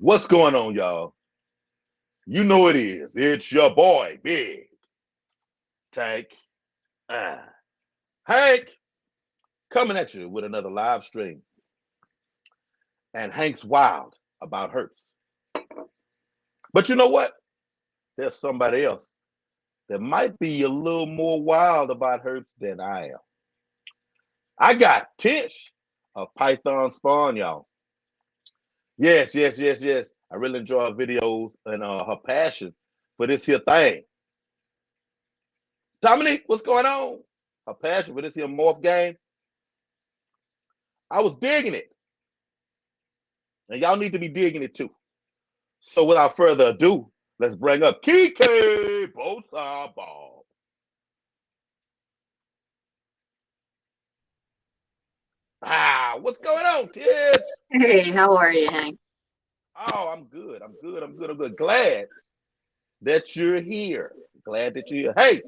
What's going on, y'all? You know it is. It's your boy, Big Tank. Ah. Hank, coming at you with another live stream. And Hank's wild about Herps. But you know what? There's somebody else that might be a little more wild about Herps than I am. I got Tish of Python Spawn, y'all. Yes. I really enjoy her videos and her passion for this here thing. Dominique, what's going on? Her passion for this here morph game. I was digging it. And y'all need to be digging it too. So without further ado, let's bring up Kike Bosa Ball. What's going on, Tish? Hey, how are you, Hank? Oh, I'm good. I'm good. Glad that you're here. Glad that you're here. Hey,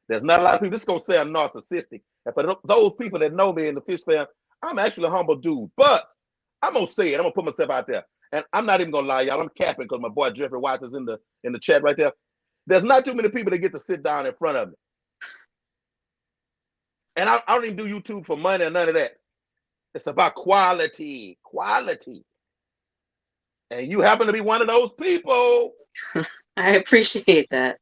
there's not a lot of people. This is going to sound narcissistic. And for those people that know me in the fish fam, I'm actually a humble dude. But I'm going to say it. I'm going to put myself out there. And I'm not even going to lie, y'all. I'm capping because my boy Jeffrey Watts is in the chat right there. There's not too many people that get to sit down in front of me. And I don't even do YouTube for money or none of that. It's about quality. And you happen to be one of those people. I appreciate that.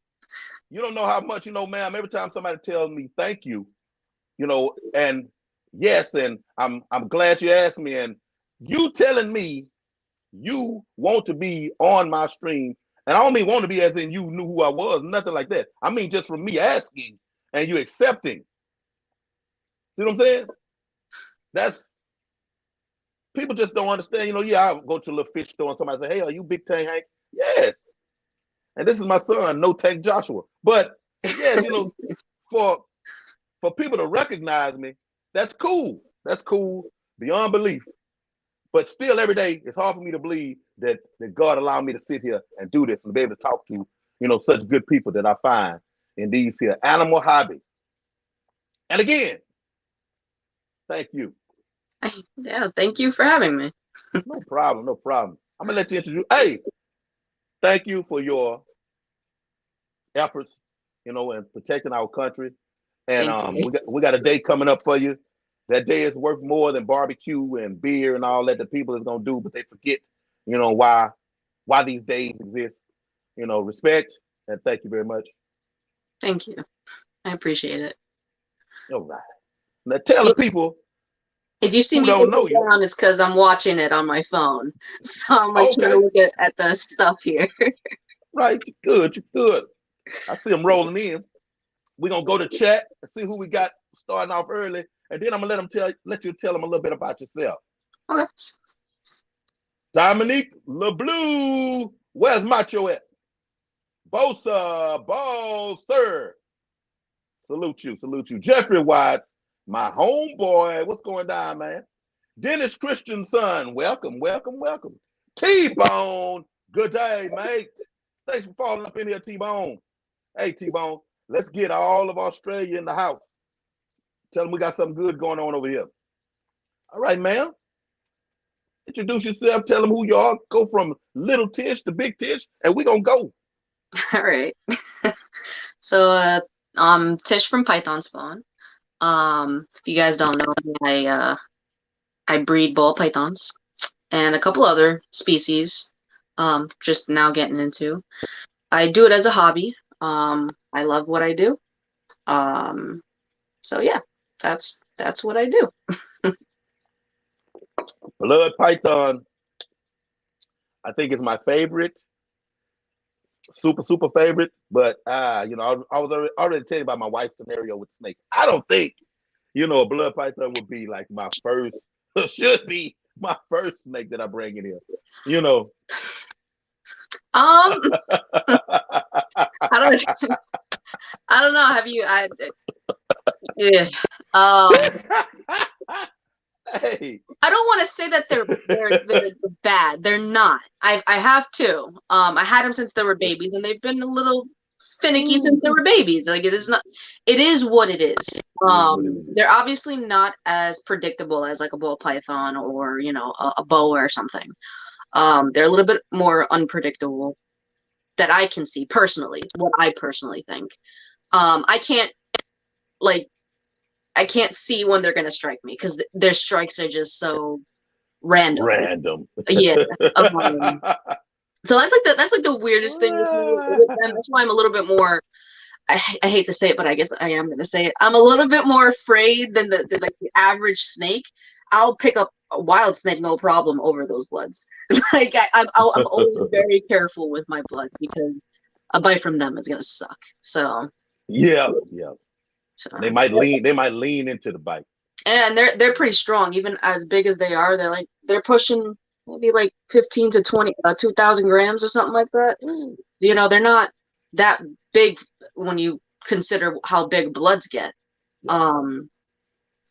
You don't know how much, ma'am, every time somebody tells me thank you, and yes, and I'm glad you asked me, and you telling me you want to be on my stream, and I don't mean want to be as in you knew who I was, nothing like that. I mean just from me asking and you accepting. See what I'm saying? That's people just don't understand. Yeah, I'll go to a little fish store and somebody say, "Hey, are you Big Tank Hank?" Yes. And this is my son, No Tank Joshua. But yes, for people to recognize me, that's cool. That's cool beyond belief. But still, every day, it's hard for me to believe that God allowed me to sit here and do this and be able to talk to, such good people that I find in these here animal hobbies. And again, thank you. Yeah, thank you for having me. No problem. I'm gonna let you introduce. Hey, thank you for your efforts, in protecting our country. And we got a day coming up for you. That day is worth more than barbecue and beer and all that the people is gonna do, but they forget, why these days exist. Respect and thank you very much. Thank you. I appreciate it. All right. Now tell the people if you see who me don't know looking you. down, it's because I'm watching it on my phone. So I'm like trying to look at the stuff here. Right, you're good. I see them rolling in. We're gonna go to chat and see who we got starting off early, and then I'm gonna let you tell them a little bit about yourself. Okay. Dominique LeBlue, where's Macho at? Bosa, ball, sir. Salute you. Jeffrey Watts, my homeboy. What's going down, man? Dennis Christensen, welcome. T-Bone, good day, mate. Thanks for falling up in here, T-Bone. Hey, T-Bone, let's get all of Australia in the house. Tell them we got something good going on over here. All right, man. Introduce yourself. Tell them who you are. Go from little Tish to big Tish, and we're going to go. All right. So I'm Tish from Python Spawn. If you guys don't know me, I breed ball pythons and a couple other species. Just now getting into. I do it as a hobby. I love what I do. So yeah, that's what I do. Blood python, I think is my favorite. Super favorite. But I was already telling you about my wife's scenario with snakes. I don't think, a blood python would be like my first, should be my first snake that I bring in here. I don't I don't know. Have you? Yeah. Hey. I don't want to say that they're bad. They're not. I have two. I had them since they were babies, and they've been a little finicky since they were babies. Like it is not. It is what it is. They're obviously not as predictable as like a ball python or a boa or something. They're a little bit more unpredictable that I can see personally, what I personally think. I can't like I can't see when they're gonna strike me because their strikes are just so random. Random. Yeah. So that's like the weirdest thing with them. That's why I'm a little bit more. I hate to say it, but I guess I am gonna say it. I'm a little bit more afraid than the average snake. I'll pick up a wild snake no problem over those bloods. Like I'm always very careful with my bloods because a bite from them is gonna suck. So yeah. so, They might lean into the bite. and they're pretty strong, even as big as they are. They're pushing maybe like 15 to 20, 2,000 grams or something like that. You know, they're not that big when you consider how big bloods get. And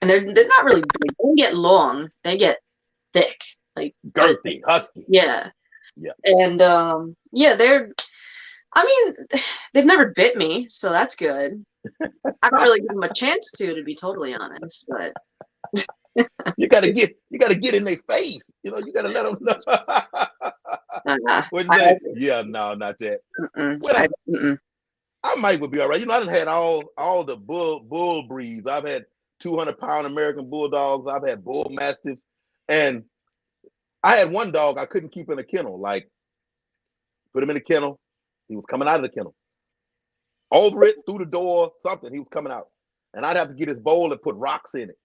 they're not really big. They don't get long. They get thick, like girthy, husky. Yeah. Yeah. And I mean, they've never bit me, so that's good. I don't really give them a chance to be totally honest, but you gotta get in their face. You know, you gotta let them know. What'd you say? Yeah, no, not that. Well, I might be all right. You know, I've had all the bull breeds. I've had 200-pound American bulldogs. I've had bull mastiffs, and I had one dog I couldn't keep in a kennel. Like, put him in a kennel, he was coming out of the kennel. Over it, through the door, something, he was coming out. And I'd have to get his bowl and put rocks in it.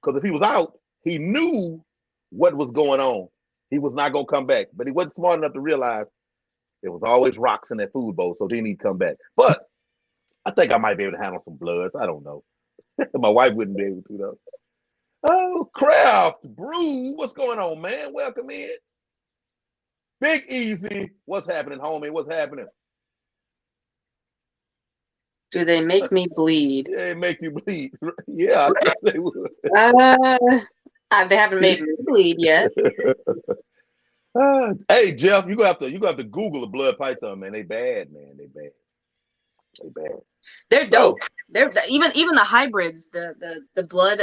Because if he was out, he knew what was going on. He was not going to come back. But he wasn't smart enough to realize there was always rocks in that food bowl, so then he'd come back. But I think I might be able to handle some bloods. I don't know. My wife wouldn't be able to, though. Oh, Craft Brew, what's going on, man? Welcome in. Big Easy, what's happening, homie? What's happening? Do they make me bleed? Yeah, they make you bleed. Yeah, I guess they would. They haven't made me bleed yet. Hey, Jeff, you gonna have to Google a blood python, man. They bad, man. They bad. They're dope. They're even the hybrids, the blood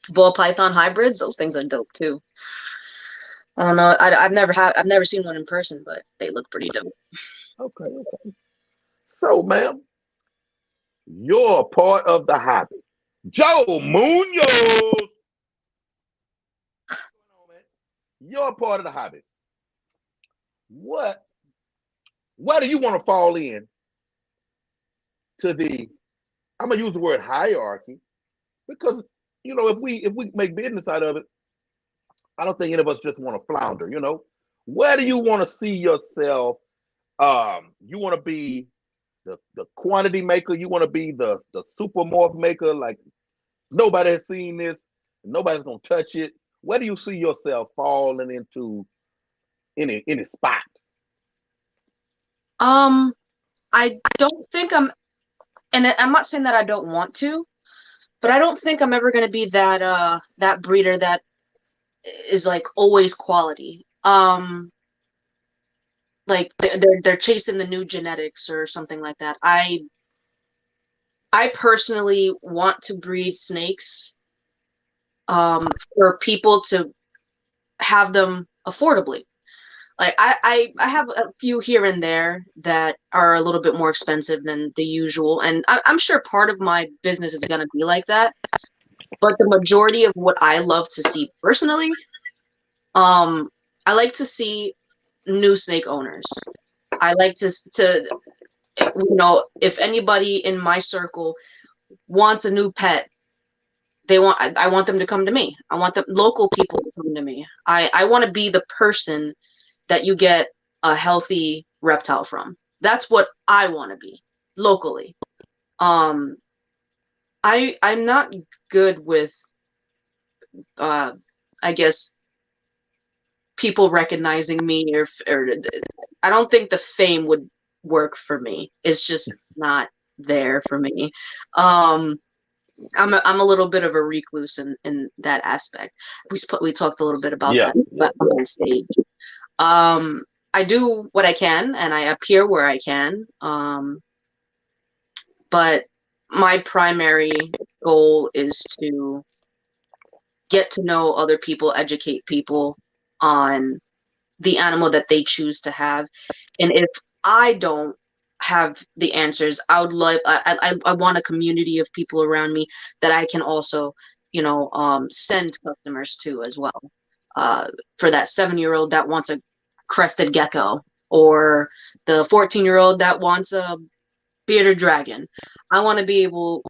ball python hybrids. Those things are dope too. I don't know. I've never seen one in person, but they look pretty dope. Okay. So, ma'am, you're a part of the hobby. Joe Munoz. You're a part of the hobby. Where do you want to fall in to the, I'm gonna use the word hierarchy, because you know, if we make business out of it, I don't think any of us just want to flounder, you know. Where do you want to see yourself? You want to be the quantity maker, you want to be the super morph maker, like nobody has seen this, nobody's gonna touch it. Where do you see yourself falling into any spot? I don't think I'm, and I'm not saying that I don't want to, but I don't think I'm ever gonna be that breeder that is like always quality. Like they're chasing the new genetics or something like that. I personally want to breed snakes for people to have them affordably. Like I have a few here and there that are a little bit more expensive than the usual, and I'm sure part of my business is gonna be like that. But the majority of what I love to see personally, I like to see new snake owners. I like to you know, if anybody in my circle wants a new pet, I want them to come to me. I want the local people to come to me. I want to be the person that you get a healthy reptile from. That's what I want to be locally. I'm not good with I guess people recognizing me or I don't think the fame would work for me. It's just not there for me. I'm a little bit of a recluse in that aspect. We talked a little bit about that on stage. I do what I can and I appear where I can. But my primary goal is to get to know other people, educate people, on the animal that they choose to have. And if I don't have the answers, I would like I want a community of people around me that I can also, send customers to as well. For that 7-year-old that wants a crested gecko, or the 14-year-old that wants a bearded dragon. I want to be able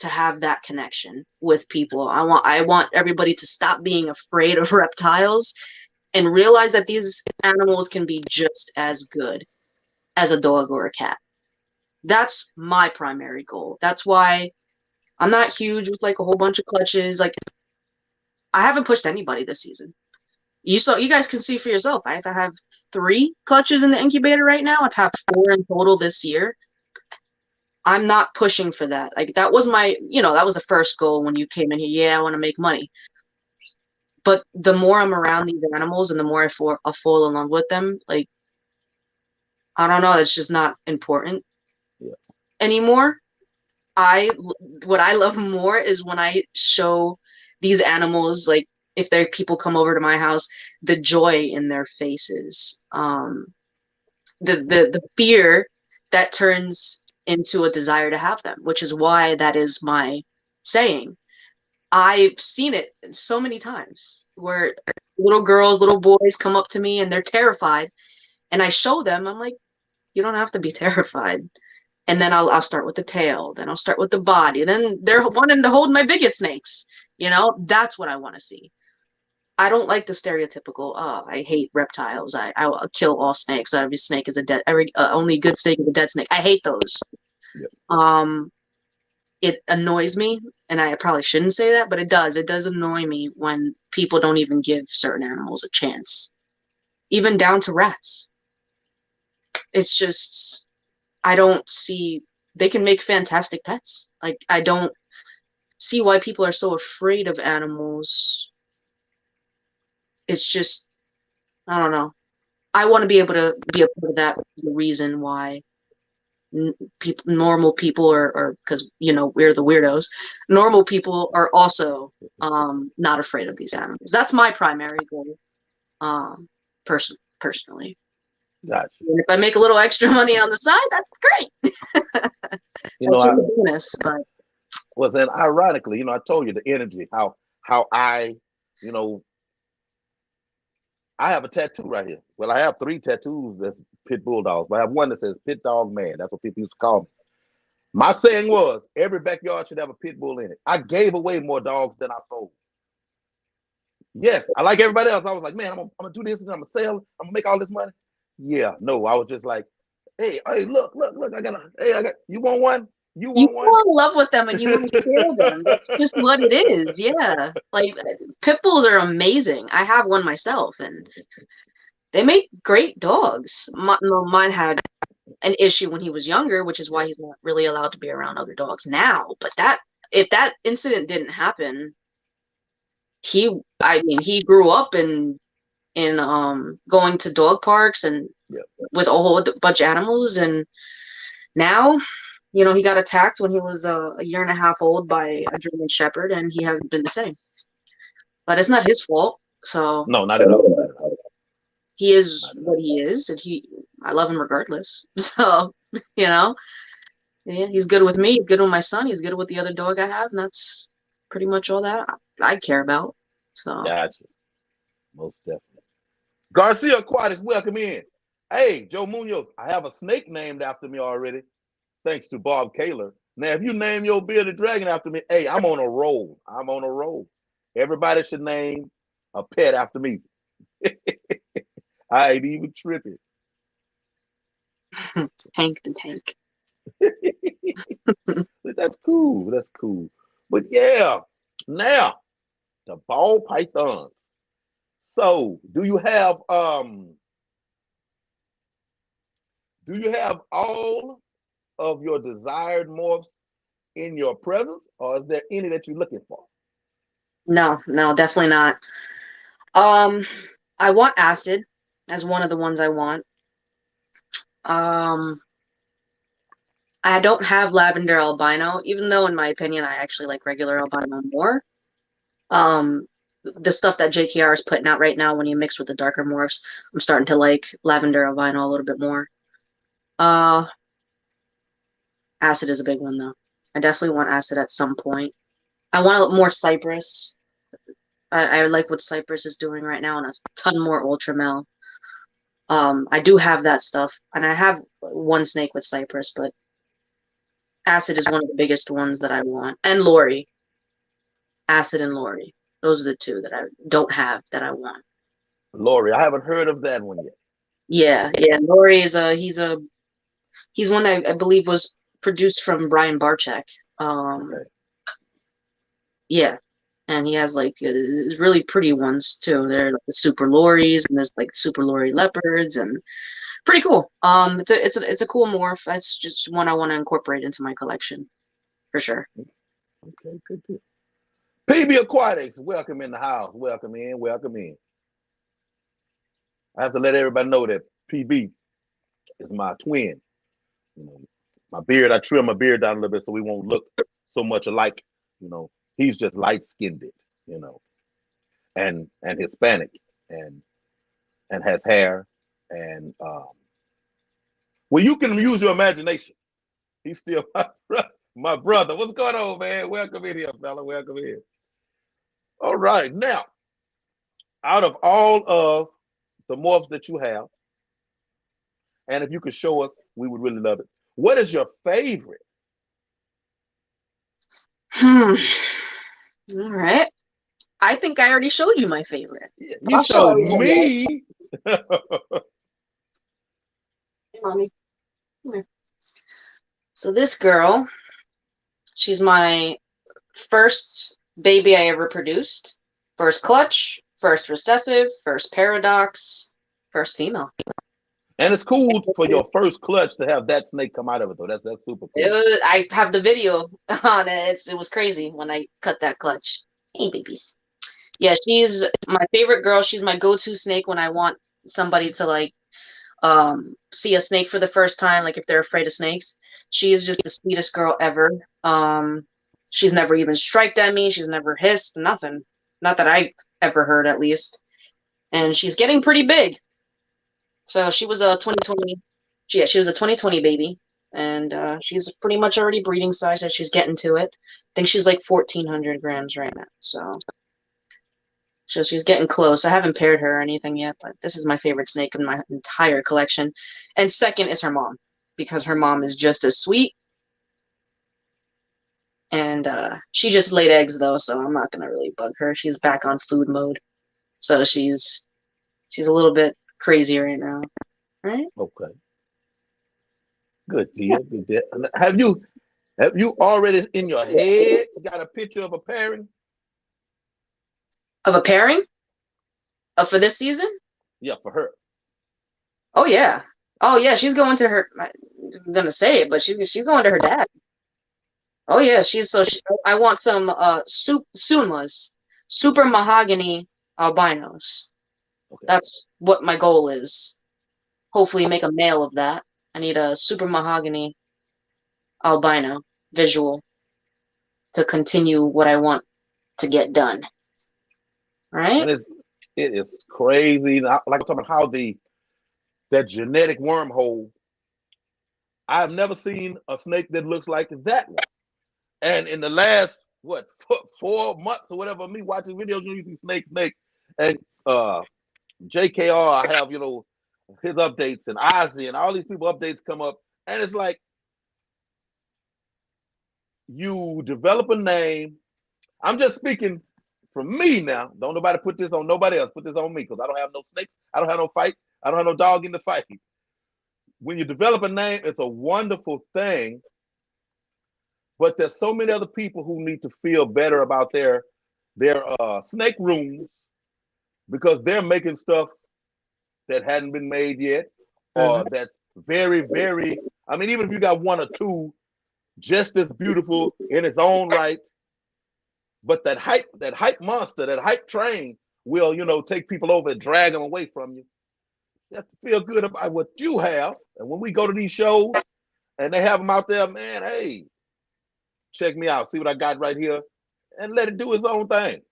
to have that connection with people. I want everybody to stop being afraid of reptiles and realize that these animals can be just as good as a dog or a cat. That's my primary goal. That's why I'm not huge with like a whole bunch of clutches. Like, I haven't pushed anybody this season. You guys can see for yourself. I have 3 clutches in the incubator right now. I've had 4 in total this year. I'm not pushing for that. Like, that was that was the first goal when you came in here. Yeah, I want to make money. But the more I'm around these animals and the more I fall in love with them, like, I don't know, it's just not important anymore. What I love more is when I show these animals, like, if there people come over to my house, the joy in their faces, the fear that turns into a desire to have them, which is why that is my saying. I've seen it so many times where little girls, little boys come up to me and they're terrified, and I show them, I'm like, you don't have to be terrified. And then I'll start with the tail, then I'll start with the body, and then they're wanting to hold my biggest snakes. That's what I want to see. I don't like the stereotypical, oh, I hate reptiles. I will kill all snakes. Every snake is a dead. Only good snake is a dead snake. I hate those. Yep. It annoys me, and I probably shouldn't say that, but it does. It does annoy me when people don't even give certain animals a chance, even down to rats. It's just, I don't see. They can make fantastic pets. Like, I don't see why people are so afraid of animals. It's just, I don't know. I want to be able to be a part of that. The reason why normal people are because we're the weirdos. Normal people are also not afraid of these animals. That's my primary goal, personally. Gotcha. And if I make a little extra money on the side, that's great. That's just a bonus. But well, then ironically, I told you the energy, how I, I have a tattoo right here. Well, I have 3 tattoos that's pit bulldogs, but I have one that says pit dog man. That's what people used to call me. My saying was, every backyard should have a pit bull in it. I gave away more dogs than I sold. Yes, I like everybody else. I was like, man, I'm gonna do this and I'm gonna sell. I'm gonna make all this money. Yeah, no, I was just like, hey, look, I got. You want one? You want one? fall in love with them and you want to share them. That's just what it is. Yeah, like, pit bulls are amazing. I have one myself, and they make great dogs. Mine had an issue when he was younger, which is why he's not really allowed to be around other dogs now. But if that incident didn't happen, he grew up in going to dog parks and with a whole bunch of animals, and now he got attacked when he was a year and a half old by a German Shepherd, and he hasn't been the same. But it's not his fault. So no, not at all. He is what he is, and I love him regardless. So yeah, he's good with me. He's good with my son. He's good with the other dog I have, and that's pretty much all that I care about. So gotcha. Most definitely. Garcia Aquatics, welcome in. Hey, Joe Munoz, I have a snake named after me already, thanks to Bob Kaler. Now, if you name your bearded dragon after me, hey, I'm on a roll. I'm on a roll. Everybody should name a pet after me. I ain't even tripping. Hank the Tank. That's cool. That's cool. But yeah, now the ball pythons. So, do you have all of your desired morphs in your presence, or is there any that you're looking for? No, definitely not. I want acid as one of the ones I want. I don't have lavender albino, even though in my opinion I actually like regular albino more. the stuff that JKR is putting out right now, when you mix with the darker morphs, I'm starting to like lavender albino a little bit more. Acid is a big one though. I definitely want acid at some point. I want more cypress. I like what cypress is doing right now, and a ton more ultramel. I do have that stuff, and I have one snake with cypress, but acid is one of the biggest ones that I want. And Lori. Acid and Lori. Those are the two that I don't have that I want. Lori, I haven't heard of that one yet. Yeah. Lori is he's one that I believe was produced from Brian Barczyk. Okay. Yeah. And he has like really pretty ones too. They're like the super lories, and there's like super lori leopards, and pretty cool. It's a cool morph. That's just one I want to incorporate into my collection for sure. Okay, good. PB Aquatics, welcome in the house. Welcome in. I have to let everybody know that PB is my twin. You know, my beard, I trim my beard down a little bit so we won't look so much alike. You know, he's just light-skinned, you know, and Hispanic and has hair. And well, you can use your imagination. He's still my brother. What's going on, man? Welcome in here, fella. Welcome in. All right, now, out of all of the morphs that you have, and if you could show us, we would really love it. What is your favorite? All right. I think I already showed you my favorite. You showed me. Hey, mommy. Come here. So this girl, she's my first baby I ever produced. First clutch, first recessive, first paradox, first female. And it's cool for your first clutch to have that snake come out of it, though. That's super cool. I have the video on it. It was crazy when I cut that clutch. Hey, babies. Yeah, she's my favorite girl. She's my go-to snake when I want somebody to like see a snake for the first time, like if they're afraid of snakes. She is just the sweetest girl ever. She's never even striped at me. She's never hissed, nothing. Not that I've ever heard, at least. And she's getting pretty big. So she was a 2020. Yeah, she was a 2020 baby, and she's pretty much already breeding size as she's getting to it. I think she's like 1,400 grams right now. So she's getting close. I haven't paired her or anything yet, but this is my favorite snake in my entire collection. And second is her mom, because her mom is just as sweet. And she just laid eggs though, so I'm not gonna really bug her. She's back on food mode, so she's a little bit crazy right now, right? Okay. Good deal. Good deal. Have you already in your head got a picture of a pairing? Of a pairing? For this season? Yeah, for her. Oh yeah. She's going to her. I'm gonna say it, but she's going to her dad. Oh yeah, I want some Sunmas, super mahogany albinos. Okay. That's what my goal is. Hopefully make a male of that. I need a super mahogany albino visual to continue what I want to get done. Right? And it is crazy. Like I'm talking about how that genetic wormhole. I've never seen a snake that looks like that one. And in the last 4 months or whatever, me watching videos, you see snake, and JKR. I have his updates, and Ozzy and all these people updates come up, and it's like you develop a name. I'm just speaking from me now. Don't nobody put this on nobody else. Put this on me, because I don't have no snakes. I don't have no fight. I don't have no dog in the fight. When you develop a name, it's a wonderful thing. But there's so many other people who need to feel better about their snake rooms, because they're making stuff that hadn't been made yet, or that's very, very, I mean, even if you got one or two just as beautiful in its own right, but that hype monster, that hype train will, take people over and drag them away from you. You have to feel good about what you have. And when we go to these shows and they have them out there, man, hey, check me out, see what I got right here, and let it do its own thing.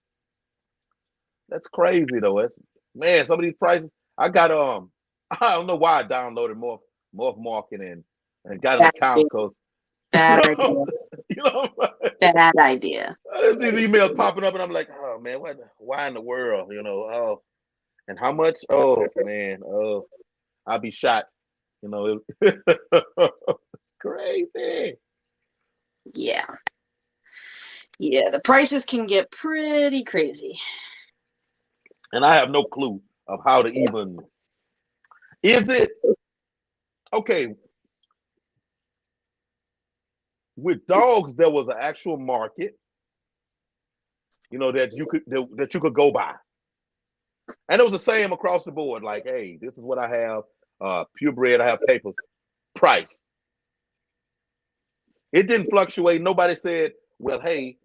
That's crazy though. It's man, some of these prices. I got I don't know why I downloaded Morph Market and got an Bad account idea. because you Bad know idea. you know Bad idea. there's these emails popping up and I'm like, oh man, why in the world? Oh, and how much? Oh man, oh, I'll be shot. It's crazy. Yeah. Yeah, the prices can get pretty crazy. And I have no clue of how to even. Is it okay? With dogs, there was an actual market, that you could go by, and it was the same across the board. Like, hey, this is what I have. Purebred, I have papers. Price. It didn't fluctuate. Nobody said, well, hey,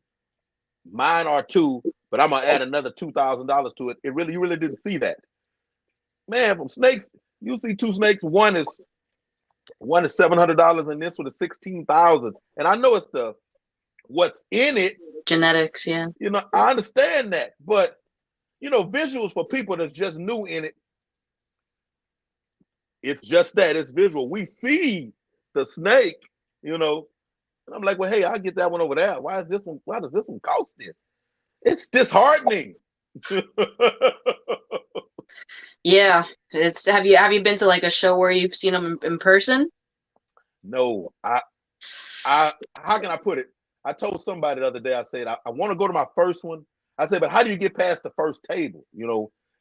mine are two, but I'm gonna add another $2,000 to it. You really didn't see that. Man, from snakes, you see two snakes. One is $700, and this one is 16,000. And I know it's the what's in it. Genetics, yeah. I understand that, but visuals for people that's just new in it. It's just that it's visual. We see the snake, and I'm like, well, hey, I'll get that one over there. Why does this one cost this? It's disheartening. Yeah, have you been to like a show where you've seen them in person? No, how can I put it? I told somebody the other day. I said I want to go to my first one. I said, but how do you get past the first table?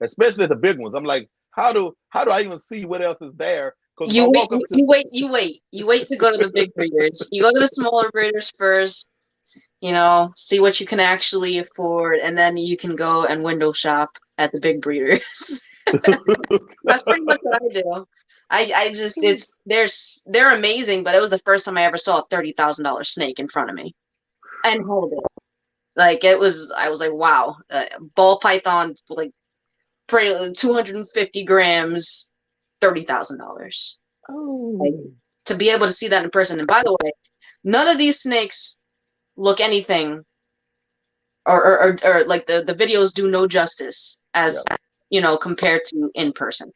Especially the big ones. I'm like, how do I even see what else is there? Because if I You wait, walk up to you wait to go to the big breeders. You go to the smaller breeders first, see what you can actually afford, and then you can go and window shop at the big breeders. That's pretty much what I do. I just they're amazing, but it was the first time I ever saw a $30,000 snake in front of me and held it. Like I was like, wow, ball python, like 250 grams, $30,000. Like, oh, to be able to see that in person. And by the way, none of these snakes look anything, or like the videos do no justice as yeah, compared to in person.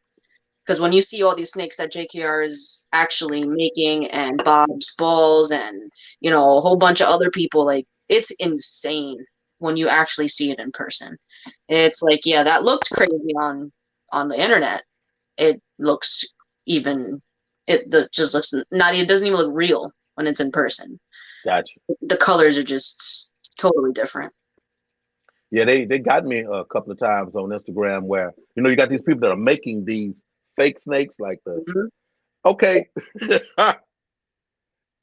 Because when you see all these snakes that JKR is actually making, and Bob's Balls, and a whole bunch of other people, like, it's insane when you actually see it in person. It's like, yeah, that looked crazy on the internet. It looks even just looks not it doesn't even look real when it's in person. gotcha. The colors are just totally different. Yeah, they got me a couple of times on Instagram where you got these people that are making these fake snakes like the Mhm. okay.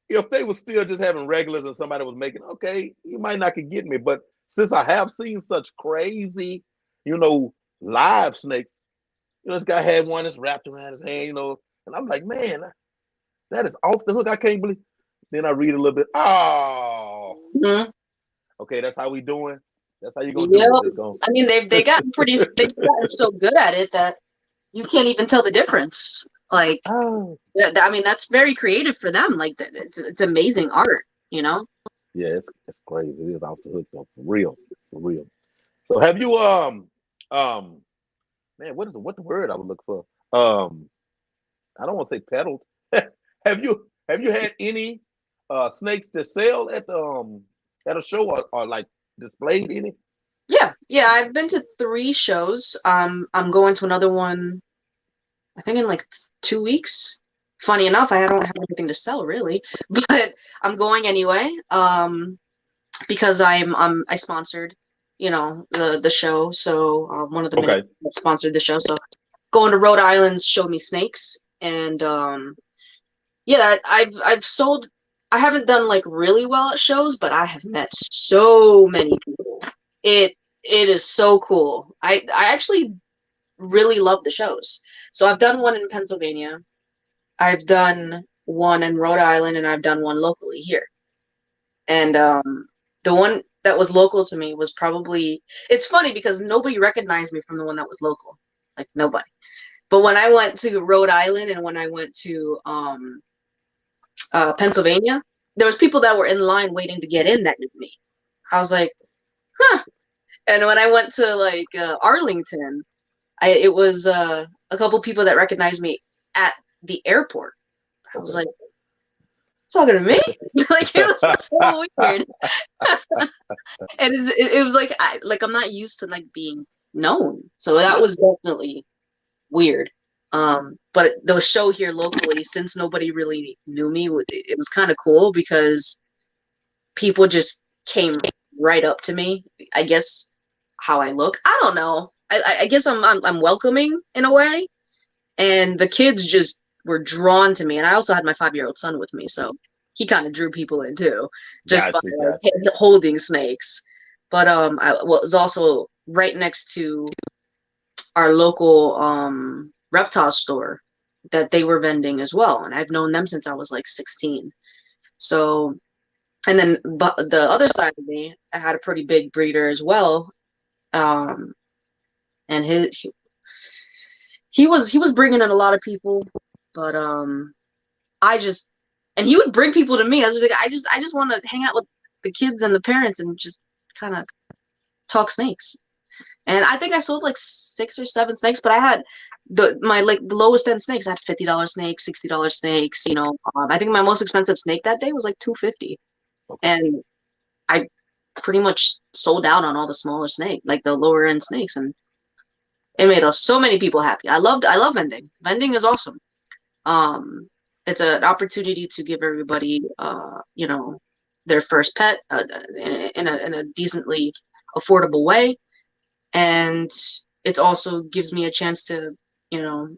If they were still just having regulars and somebody was making, okay, you might not could get me. But since I have seen such crazy, live snakes, this guy had one that's wrapped around his hand, and I'm like, man, that is off the hook. I can't believe. Then I read a little bit. Oh, Mhm. okay, that's how we doing. That's how you gonna do Yeah, it. Just going. I mean they've gotten so good at it that you can't even tell the difference. Like, Oh, I mean, that's very creative for them. Like, it's amazing art, you know? yeah, it's crazy. It is off the hook though, for real. So have you um man, what the word I would look for? I don't want to say pedaled. Have you had any snakes to sell at a show or like displayed any? Yeah, I've been to 3 shows. I'm going to another one, I think in like 2 weeks. Funny enough, I don't have anything to sell really, but I'm going anyway. Because I sponsored, the show. So one of the Okay. minutes sponsored the show. So going to Rhode Island showed me snakes, and yeah, I've sold. I haven't done like really well at shows, but I have met so many people. It is so cool. I actually really love the shows. So I've done one in Pennsylvania. I've done one in Rhode Island, and I've done one locally here. And the one that was local to me was probably, it's funny because nobody recognized me from the one that was local. Like, nobody. But when I went to Rhode Island and when I went to Pennsylvania, there was people that were in line waiting to get in that knew me. I was like, huh. And when I went to like Arlington, it was a couple people that recognized me at the airport. I was like, talking to me? Like it was so weird. And it was like I'm not used to like being known. So that was definitely weird. But the show here locally, since nobody really knew me, it was kind of cool because people just came right up to me. I guess how I look. I don't know. I guess I'm welcoming in a way, and the kids just were drawn to me. And I also had my 5-year-old son with me, so he kind of drew people in too, just by like, holding snakes. But I was also right next to our local reptile store that they were vending as well, and I've known them since I was like 16. So, and then but the other side of me, I had a pretty big breeder as well, and he was bringing in a lot of people, but I just and he would bring people to me. I was like, I just want to hang out with the kids and the parents and just kind of talk snakes. And I think I sold like 6 or 7 snakes, but I had the lowest end snakes. I had $50 snakes, $60 snakes. You know, I think my most expensive snake that day was like $250, and I pretty much sold out on all the smaller snake, like the lower end snakes, and it made so many people happy. I love vending. Vending is awesome. It's an opportunity to give everybody, you know, their first pet in a decently affordable way. And it also gives me a chance to, you know,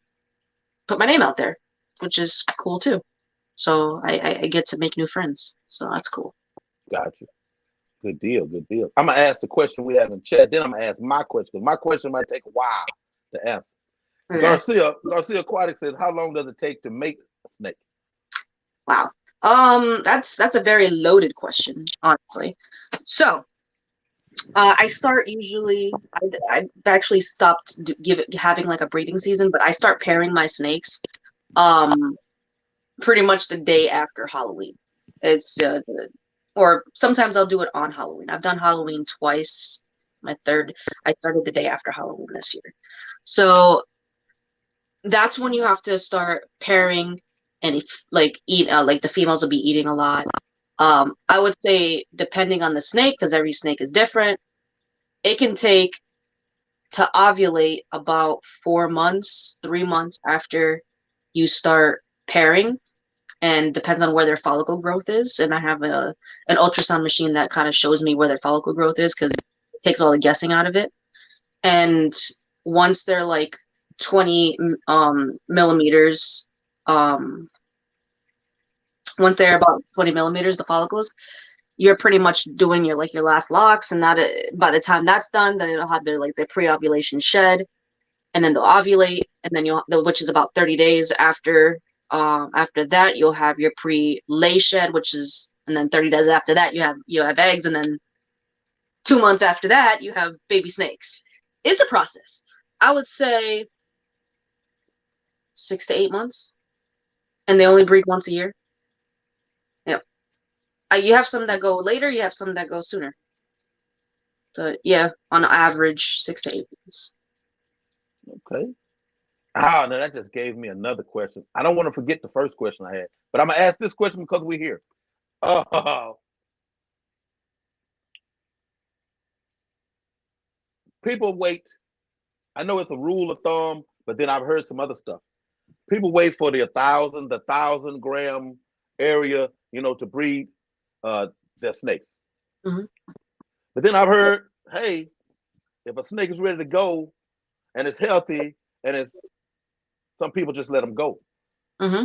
put my name out there, which is cool too. So I get to make new friends. So that's cool. Gotcha. Good deal. Good deal. I'm gonna ask the question we have in chat. Then I'm gonna ask my question. My question might take a while to answer. Okay. Garcia Aquatic says, "How long does it take to make a snake?" Wow. That's a very loaded question, honestly. So. I start usually. I've actually stopped having like a breeding season, but I start pairing my snakes, pretty much the day after Halloween. It's or sometimes I'll do it on Halloween. I've done Halloween twice. My third, I started the day after Halloween this year, so that's when you have to start pairing, and like the females will be eating a lot. I would say depending on the snake, because every snake is different. It can take to ovulate about 4 months, 3 months after you start pairing, and depends on where their follicle growth is. And I have an ultrasound machine that kind of shows me where their follicle growth is because it takes all the guessing out of it. And once they're like 20 millimeters, once they're about 20 millimeters, the follicles, you're pretty much doing your last locks, and that by the time that's done, then it'll have their pre-ovulation shed, and then they'll ovulate, and then which is about 30 days after that you'll have your pre-lay shed, and then 30 days after that you have eggs, and then 2 months after that you have baby snakes. It's a process. I would say 6 to 8 months, and they only breed once a year. You have some that go later, you have some that go sooner. But yeah, on average, 6 to 8 months. Okay. Ah, no, that just gave me another question. I don't want to forget the first question I had, but I'm gonna ask this question because we're here. People wait. I know it's a rule of thumb, but then I've heard some other stuff. People wait for the 1,000 gram area, to breed their snakes. Mm-hmm. But then I've heard, hey, if a snake is ready to go and it's healthy and some people just let them go. Mm-hmm.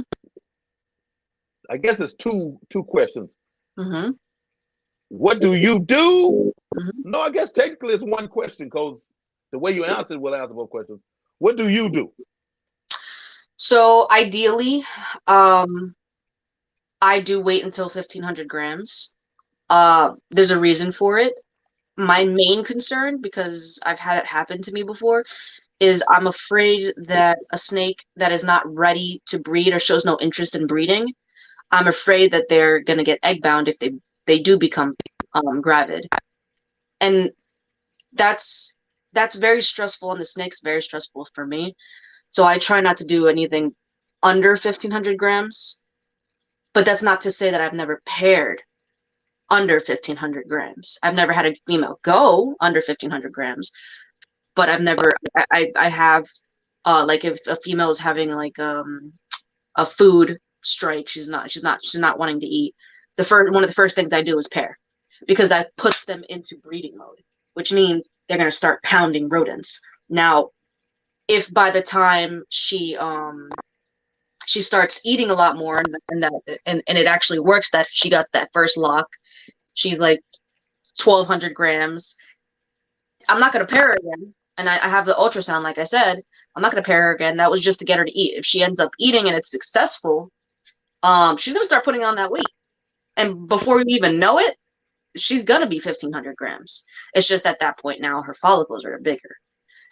I guess it's two questions. Mm-hmm. What do you do? Mm-hmm. No, I guess technically it's one question because the way you answer it will answer both questions. What do you do? So ideally, I do wait until 1,500 grams. There's a reason for it. My main concern, because I've had it happen to me before, is I'm afraid that a snake that is not ready to breed or shows no interest in breeding, I'm afraid that they're going to get egg bound if they do become gravid. And that's very stressful on the snakes, very stressful for me. So I try not to do anything under 1,500 grams. But that's not to say that I've never paired under 1,500 grams. I've never had a female go under 1,500 grams, but I've never. I have like if a female is having like a food strike, she's not wanting to eat. One of the first things I do is pair, because that puts them into breeding mode, which means they're gonna start pounding rodents. Now, if by the time she starts eating a lot more, and it actually works, that she got that first lock, she's like 1,200 grams. I'm not gonna pair her again, and I have the ultrasound, like I said. I'm not gonna pair her again. That was just to get her to eat. If she ends up eating and it's successful, she's gonna start putting on that weight, and before you even know it, she's gonna be 1,500 grams. It's just at that point now her follicles are bigger.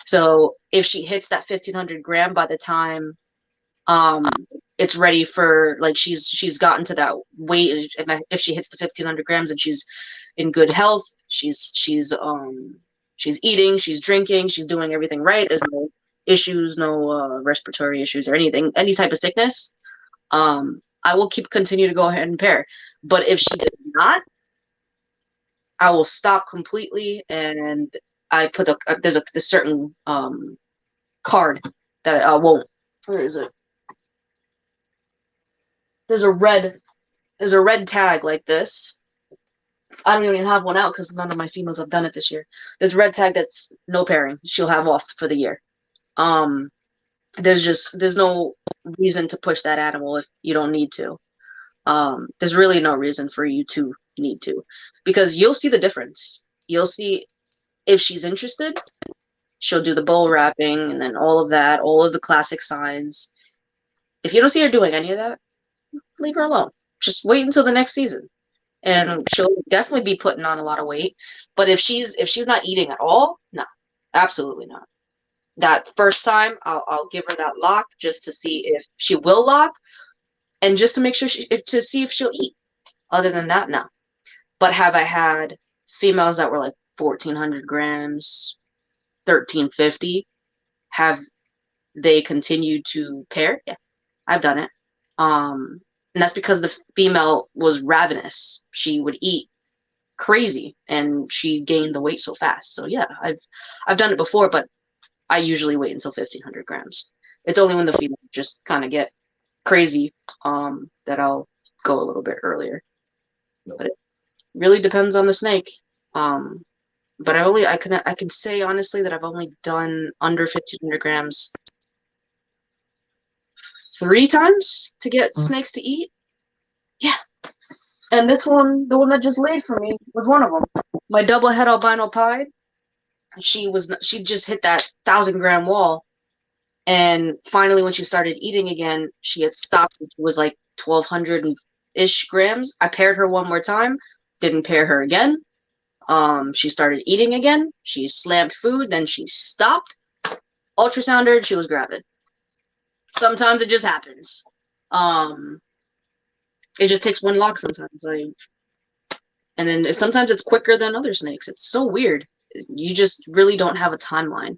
So if she hits that 1,500 gram by the time it's ready for, like, she's gotten to that weight, if she hits the 1,500 grams and she's in good health, she's eating, she's drinking, she's doing everything right, there's no issues, no respiratory issues or anything, any type of sickness, I will continue to go ahead and pair. But if she did not, I will stop completely, and I put there's a certain card that I won't. Where is it? There's a red tag like this. I don't even have one out because none of my females have done it this year. There's a red tag that's no pairing. She'll have off for the year. There's no reason to push that animal if you don't need to. There's really no reason for you to need to, because you'll see the difference. You'll see if she's interested, she'll do the bowl wrapping and then all of that, all of the classic signs. If you don't see her doing any of that, leave her alone. Just wait until the next season, and she'll definitely be putting on a lot of weight. But if she's not eating at all, no, absolutely not. That first time, I'll give her that lock just to see if she will lock, and just to make sure to see if she'll eat. Other than that, no. But have I had females that were like 1,400 grams, 1,350? Have they continued to pair? Yeah, I've done it. And that's because the female was ravenous. She would eat crazy, and she gained the weight so fast. So yeah, I've done it before, but I usually wait until 1,500 grams. It's only when the female just kind of get crazy that I'll go a little bit earlier. But it really depends on the snake. But I can say honestly that I've only done under 1,500 grams 3 times to get snakes to eat. Yeah. And this one, the one that just laid for me, was one of them. My double head albino pied. She just hit that 1,000-gram wall. And finally, when she started eating again, she had stopped. It was like 1,200-ish grams. I paired her one more time. Didn't pair her again. She started eating again. She slammed food. Then she stopped. Ultrasounded. She was gravid. Sometimes it just happens. It just takes one lock sometimes. And then sometimes it's quicker than other snakes. It's so weird. You just really don't have a timeline.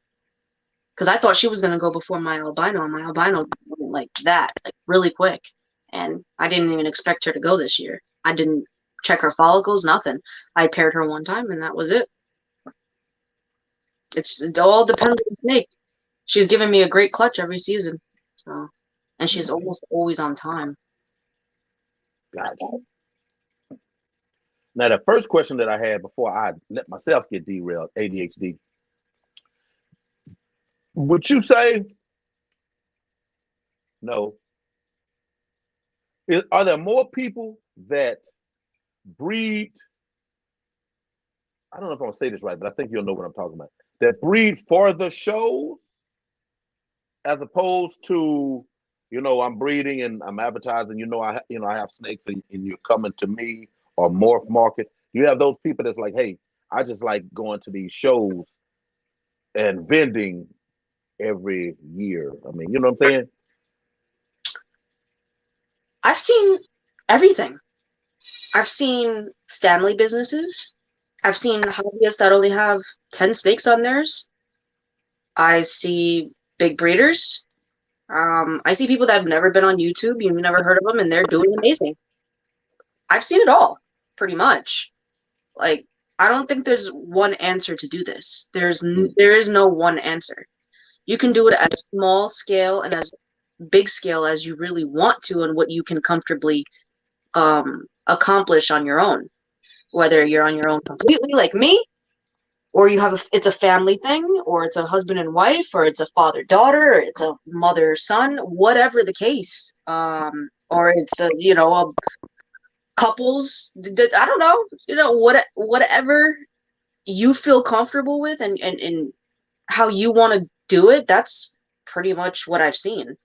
Because I thought she was going to go before my albino, and my albino went like that, like really quick. And I didn't even expect her to go this year. I didn't check her follicles, nothing. I paired her one time, and that was it. It all depends on the snake. She's giving me a great clutch every season. So, and she's almost always on time. Got it. Now, the first question that I had before I let myself get derailed, ADHD, would you say no? Are there more people that breed? I don't know if I'm gonna say this right, but I think you'll know what I'm talking about. That breed for the show, as opposed to, I'm breeding and I'm advertising. I have snakes, and you're coming to me or Morph Market. You have those people that's like, hey, I just like going to these shows and vending every year. I mean, you know what I'm saying? I've seen everything. I've seen family businesses. I've seen hobbyists that only have 10 snakes on theirs. I see big breeders. I see people that have never been on YouTube, you've never heard of them, and they're doing amazing. I've seen it all, pretty much. Like, I don't think there's one answer to do this. There is no one answer. You can do it as small scale and as big scale as you really want to, and what you can comfortably accomplish on your own. Whether you're on your own completely, like me, or you have it's a family thing, or it's a husband and wife, or it's a father-daughter, or it's a mother-son, whatever the case, or it's a a couples. I don't know, whatever you feel comfortable with, and how you want to do it. That's pretty much what I've seen.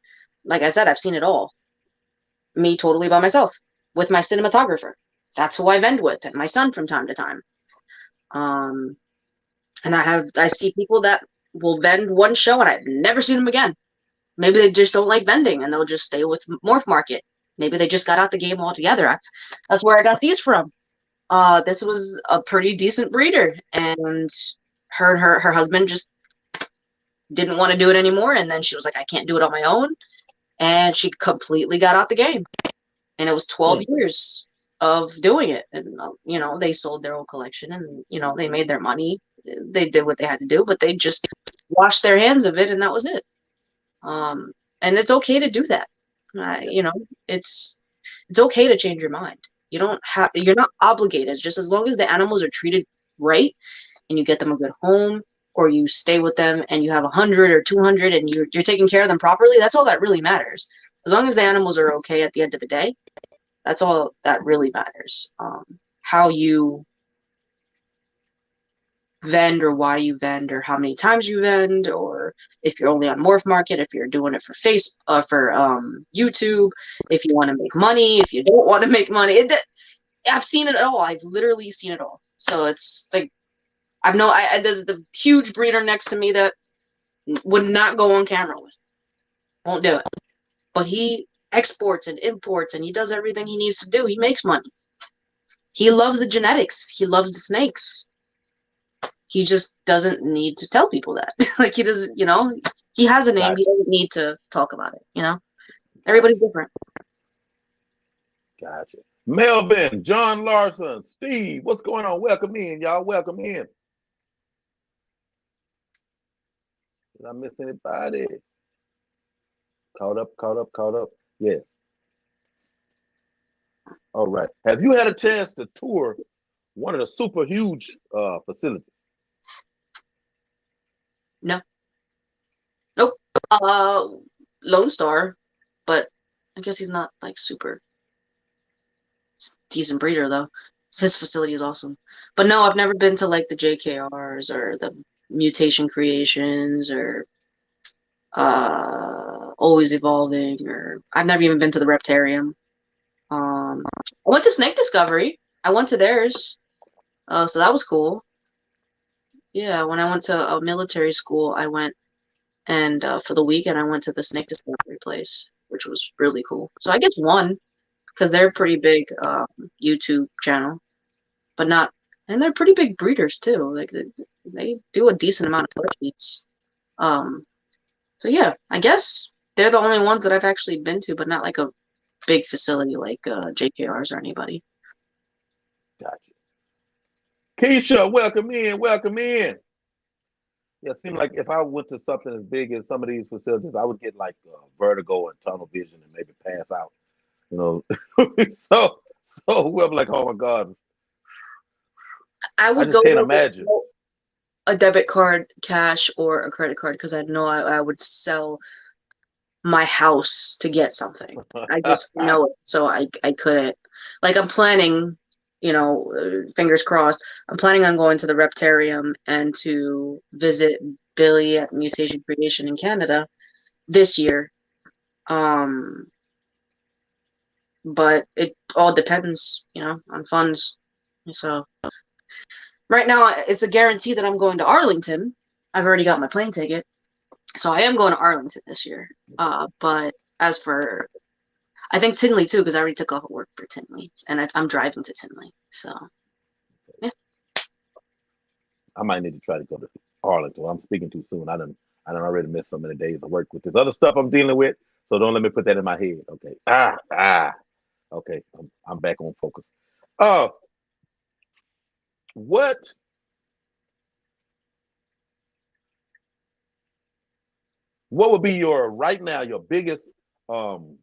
Like I said, I've seen it all. Me totally by myself with my cinematographer. That's who I vend with, and my son from time to time. And I see people that will vend one show and I've never seen them again. Maybe they just don't like vending and they'll just stay with Morph Market. Maybe they just got out the game altogether. That's where I got these from. This was a pretty decent breeder, and her husband just didn't want to do it anymore, and then she was like, I can't do it on my own, and she completely got out the game. And it was 12 years of doing it, and they sold their own collection, and they made their money. They did what they had to do, but they just washed their hands of it, and that was it. And it's okay to do that. It's okay to change your mind. You're not obligated. Just as long as the animals are treated right, and you get them a good home, or you stay with them and you have 100 or 200 and you're taking care of them properly, that's all that really matters. As long as the animals are okay at the end of the day, that's all that really matters. How you vend, or why you vend, or how many times you vend, or if you're only on Morph Market, if you're doing it for YouTube, if you want to make money, if you don't want to make money. I've seen it all. I've literally seen it all. So it's like, there's the huge breeder next to me that would not go on camera with. Won't do it. But he exports and imports, and he does everything he needs to do. He makes money. He loves the genetics. He loves the snakes. He just doesn't need to tell people that. Like, he doesn't, he has a name. Gotcha. He doesn't need to talk about it, Everybody's different. Gotcha. Melvin, John Larson, Steve, what's going on? Welcome in, y'all. Welcome in. Did I miss anybody? Caught up. Yes. All right. Have you had a chance to tour one of the super huge facilities? No. Nope. Lone Star, but I guess he's not like super decent breeder though. His facility is awesome. But no, I've never been to like the JKRs or the Mutation Creations or Always Evolving, or I've never even been to the Reptarium. I went to Snake Discovery. I went to theirs. So that was cool. Yeah, when I went to a military school, I went, and for the weekend I went to the Snake Discovery place, which was really cool. So I guess one, because they're a pretty big YouTube channel, but not, and they're pretty big breeders too. Like they do a decent amount of collections. So yeah, I guess they're the only ones that I've actually been to, but not like a big facility like JKRs or anybody. Gotcha. Keisha, welcome in. Yeah, it seemed like if I went to something as big as some of these facilities, I would get like vertigo and tunnel vision and maybe pass out. So whoever, like, oh my God. I just can't imagine. A debit card, cash, or a credit card, because I know I would sell my house to get something. I just know it, so I couldn't. Like, I'm planning, fingers crossed, I'm planning on going to the Reptarium and to visit Billy at Mutation Creation in Canada this year. But it all depends, on funds. So right now, it's a guarantee that I'm going to Arlington. I've already got my plane ticket, so I am going to Arlington this year. But as for, I think Tinley too, because I already took off of work for Tinley, and I'm driving to Tinley. So yeah. I might need to try to go to Arlington. I'm speaking too soon. I done already missed so many days of work with this other stuff I'm dealing with. So don't let me put that in my head. Okay. Okay. I'm back on focus. Uh, what what would be your right now your biggest um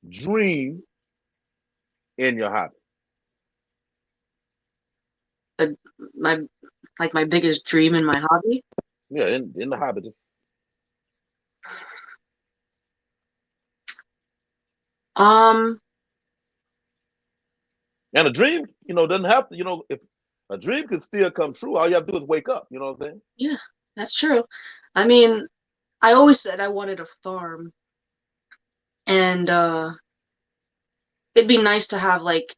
dream in your hobby? But my my biggest dream in my hobby. Yeah, in the hobby. Just Um, and a dream, doesn't have to, if a dream can still come true, all you have to do is wake up. You know what I'm saying? yeah, that's true. I mean, I always said I wanted a farm, and it'd be nice to have like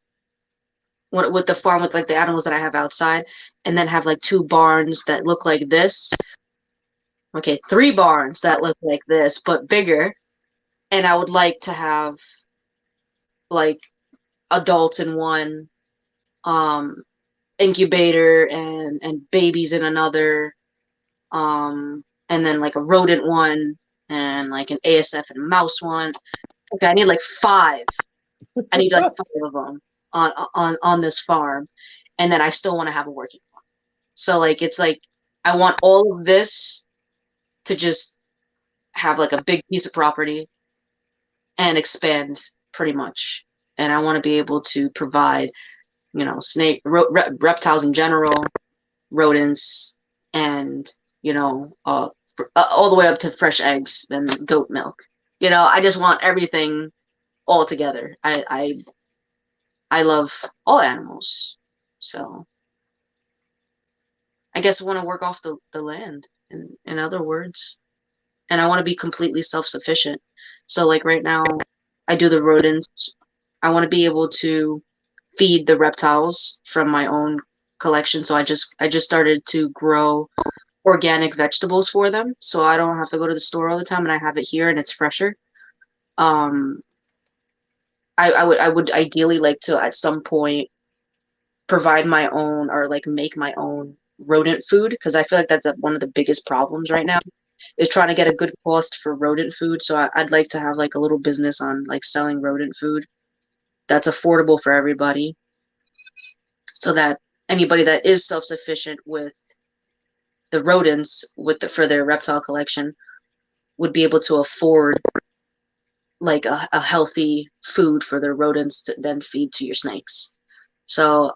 with the farm with like the animals that I have outside, and then have like two barns that look like this. Okay, three barns that look like this, but bigger. And I would like to have like adults in one, um, incubator and babies in another, and then like a rodent one and like an ASF and a mouse one. Okay, I need like five. I need like five of them on this farm, and then I still want to have a working farm. So like it's like I want all of this to just have like a big piece of property and expand pretty much. And I want to be able to provide, snake reptiles in general, rodents, and all the way up to fresh eggs and goat milk. I just want everything all together. I love all animals, so I guess I want to work off the land. In other words, and I want to be completely self-sufficient. So like right now, I do the rodents. I want to be able to feed the reptiles from my own collection. So I just started to grow organic vegetables for them, so I don't have to go to the store all the time, and I have it here and it's fresher. Um, I would ideally like to at some point provide my own or like make my own rodent food because I feel like that's one of the biggest problems right now is trying to get a good cost for rodent food. So I'd like to have like a little business on like selling rodent food that's affordable for everybody so that anybody that is self-sufficient with the rodents for their reptile collection would be able to afford like a healthy food for their rodents to then feed to your snakes. So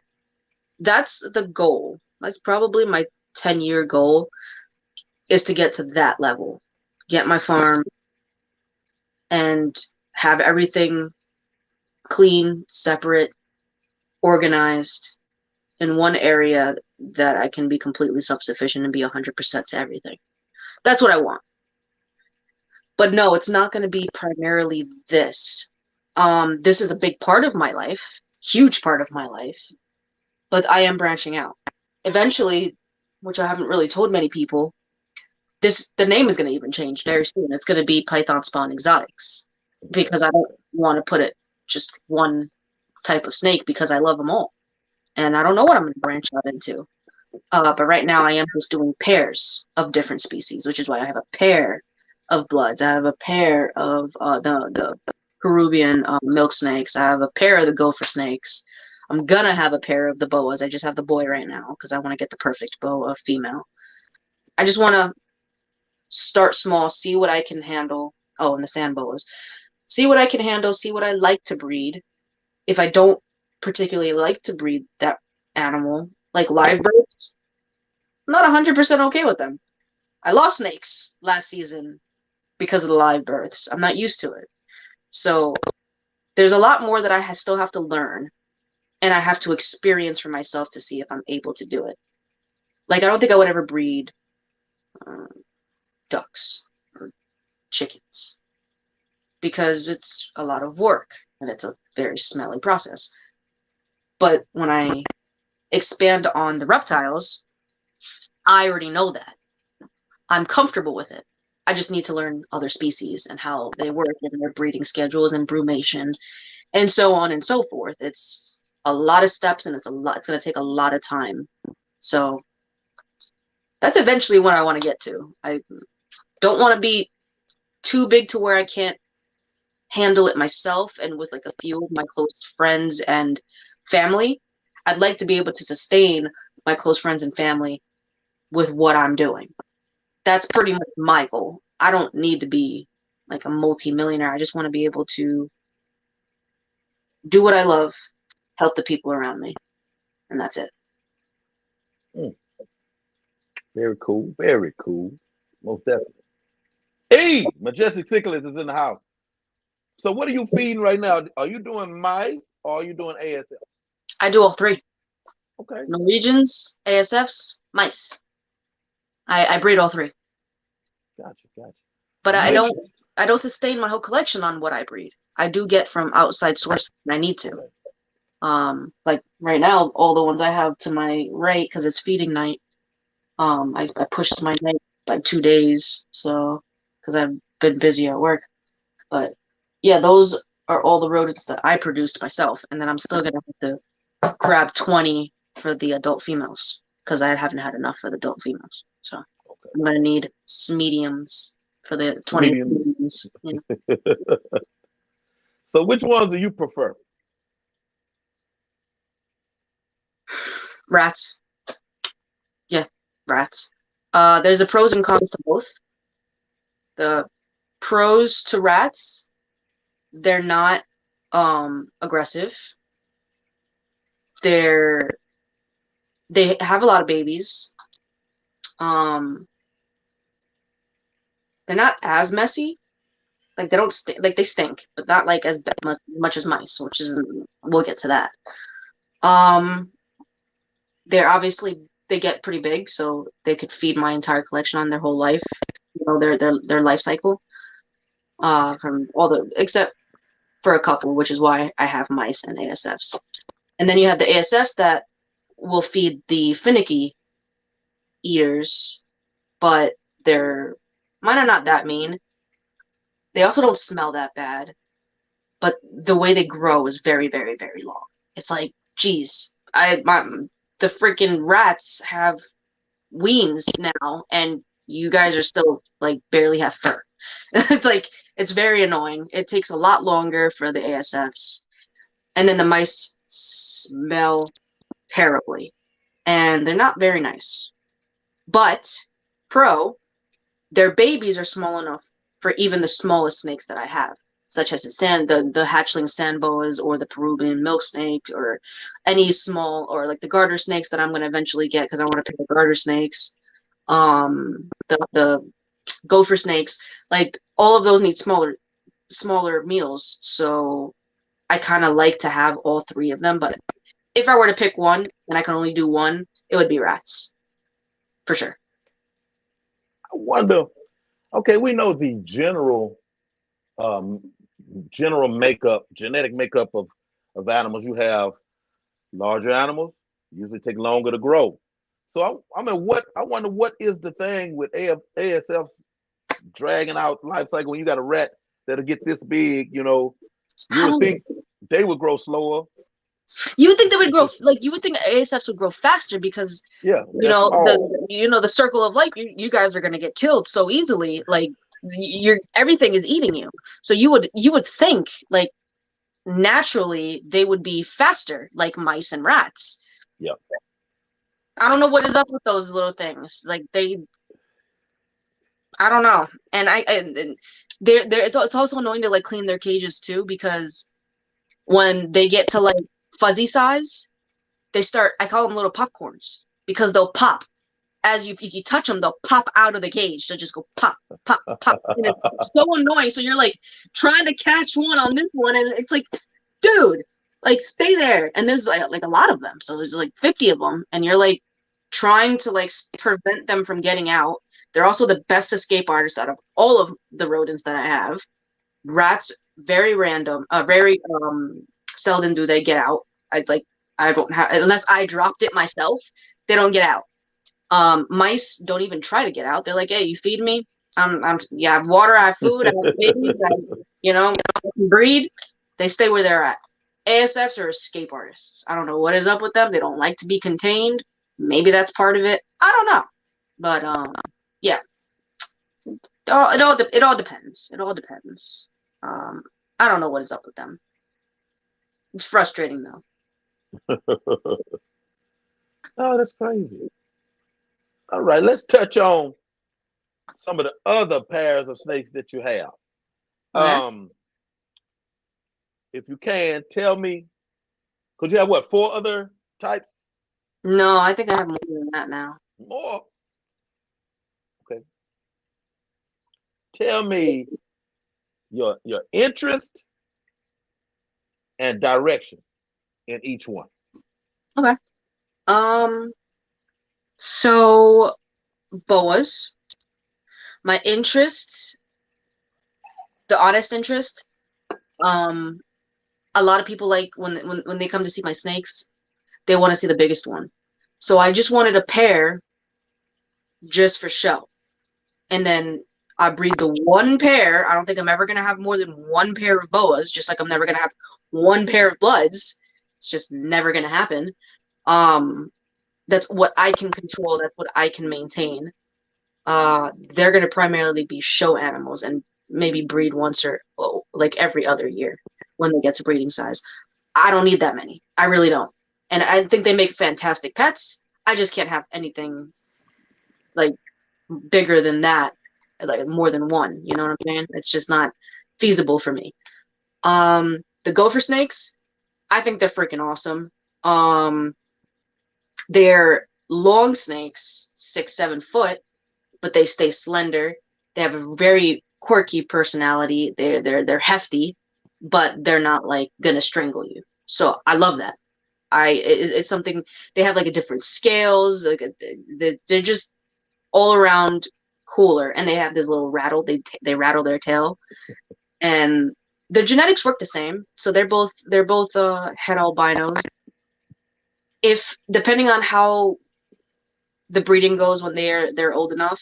that's the goal. That's probably my 10-year goal is to get to that level. Get my farm and have everything clean, separate, organized in one area that I can be completely self-sufficient and be 100% to everything. That's what I want. But no, it's not going to be primarily this. This is a big part of my life, huge part of my life, but I am branching out. Eventually, which I haven't really told many people, the name is going to even change very soon. It's going to be Python Spawn Exotics because I don't want to put it just one type of snake because I love them all. And I don't know what I'm going to branch out into. But right now I am just doing pairs of different species, which is why I have a pair of bloods. I have a pair of the Peruvian milk snakes. I have a pair of the gopher snakes. I'm going to have a pair of the boas. I just have the boy right now because I want to get the perfect boa female. I just want to start small, see what I can handle. Oh, and the sand boas. See what I can handle, see what I like to breed. If I don't particularly like to breed that animal, like live birds, I'm not 100% okay with them. I lost snakes last season because of the live births. I'm not used to it. So there's a lot more that I still have to learn, and I have to experience for myself to see if I'm able to do it. Like, I don't think I would ever breed ducks or chickens because it's a lot of work and it's a very smelly process. But when I expand on the reptiles, I already know that. I'm comfortable with it. I just need to learn other species and how they work and their breeding schedules and brumation and so on and so forth. It's a lot of steps and it's going to take a lot of time So that's eventually what I want to get to. I don't want to be too big to where I can't handle it myself and with like a few of my close friends and family. I'd like to be able to sustain my close friends and family with what I'm doing. That's pretty much my goal. I don't need to be like a multi-millionaire. I just want to be able to do what I love, help the people around me, and that's it. Very cool. Very cool. Most definitely. Hey, Majestic Cichlids is in the house. So what are you feeding right now? Are you doing mice or are you doing ASF? I do all three. Okay. Norwegians, ASFs, mice. I breed all three. Gotcha. But I don't sustain my whole collection on what I breed. I do get from outside sources when I need to. Like right now, all the ones I have to my right, because it's feeding night. I pushed my night by 2 days, so because I've been busy at work. But yeah, those are all the rodents that I produced myself, and then I'm still gonna have to grab 20 for the adult females because I haven't had enough for the adult females. So I'm gonna need mediums for the 20 mediums. Yeah. So which ones do you prefer? Rats. Yeah, rats. There's a pros and cons to both. The pros to rats, they're not aggressive. They have a lot of babies. They're not as messy. Like they don't like they stink, but not like as much as mice, which is we'll get to that. They're obviously they get pretty big, so they could feed my entire collection on their whole life, you know, their life cycle. From all the except for a couple, which is why I have mice and ASFs. And then you have the ASFs that will feed the finicky eaters, but mine are not that mean. They also don't smell that bad, but the way they grow is very, very, very long. It's like, geez, the freaking rats have weens now, and you guys are still like barely have fur. It's like it's very annoying. It takes a lot longer for the ASFs, and then the mice smell terribly, and they're not very nice. But their babies are small enough for even the smallest snakes that I have, such as the hatchling sand boas or the Peruvian milk snake or any small or like the garter snakes that I'm going to eventually get because I want to pick the garter snakes. The gopher snakes, like all of those need smaller meals. So I kind of like to have all three of them. But if I were to pick one and I can only do one, it would be rats for sure. I wonder. Okay, we know the general genetic makeup of animals. You have larger animals usually take longer to grow. So I wonder what is the thing with ASF dragging out life cycle when you got a rat that'll get this big, you know, you would think they would grow slower. You would think they would grow you would think ASFs would grow faster because you know the circle of life. You guys are gonna get killed so easily. Like everything is eating you. So you would think like naturally they would be faster, like mice and rats. Yeah. I don't know what is up with those little things. Like I don't know. And it's also annoying to like clean their cages too because when they get to like fuzzy size, I call them little popcorns because they'll pop if you touch them, they'll pop out of the cage. They'll just go pop, pop, pop. And it's so annoying. So you're like trying to catch one on this one, and it's like, dude, like stay there. And there's like a lot of them. So there's like 50 of them, and you're like trying to like prevent them from getting out. They're also the best escape artists out of all of the rodents that I have. Rats, very random, very seldom do they get out. I don't have unless I dropped it myself. They don't get out. Mice don't even try to get out. They're like, hey, you feed me. I have water, I have food, I have babies, I can breed. They stay where they're at. ASFs are escape artists. I don't know what is up with them. They don't like to be contained. maybe that's part of it. I don't know, but yeah, it all depends. It all depends. I don't know what is up with them. It's frustrating though. Oh, that's crazy. All right, let's touch on some of the other pairs of snakes that you have. Okay. If you can, tell me, could you have what, 4 other types? No, I think I have more than that now. More? Okay. Tell me your interest and direction in each one. Okay. So Boas, my interest, the honest interest, a lot of people like when they come to see my snakes, they want to see the biggest one. So I just wanted a pair just for show. And then I breed the one pair. I don't think I'm ever gonna have more than one pair of boas, just like I'm never gonna have one pair of bloods. It's just never gonna happen. That's what I can control, that's what I can maintain. They're gonna primarily be show animals and maybe breed once or like every other year when they get to breeding size. I don't need that many. I really don't. And I think they make fantastic pets. I just can't have anything like bigger than that, like more than one. You know what I'm saying? It's just not feasible for me. The Gopher Snakes, I think they're freaking awesome. They're long snakes, 6-7 foot, but they stay slender. They have a very quirky personality. They're hefty, but they're not like gonna strangle you. So I love that. It's something, they have like a different scales. Like they're just all around cooler, and they have this little rattle. They rattle their tail, and their genetics work the same. So they're both het albinos. If depending on how the breeding goes when they're old enough,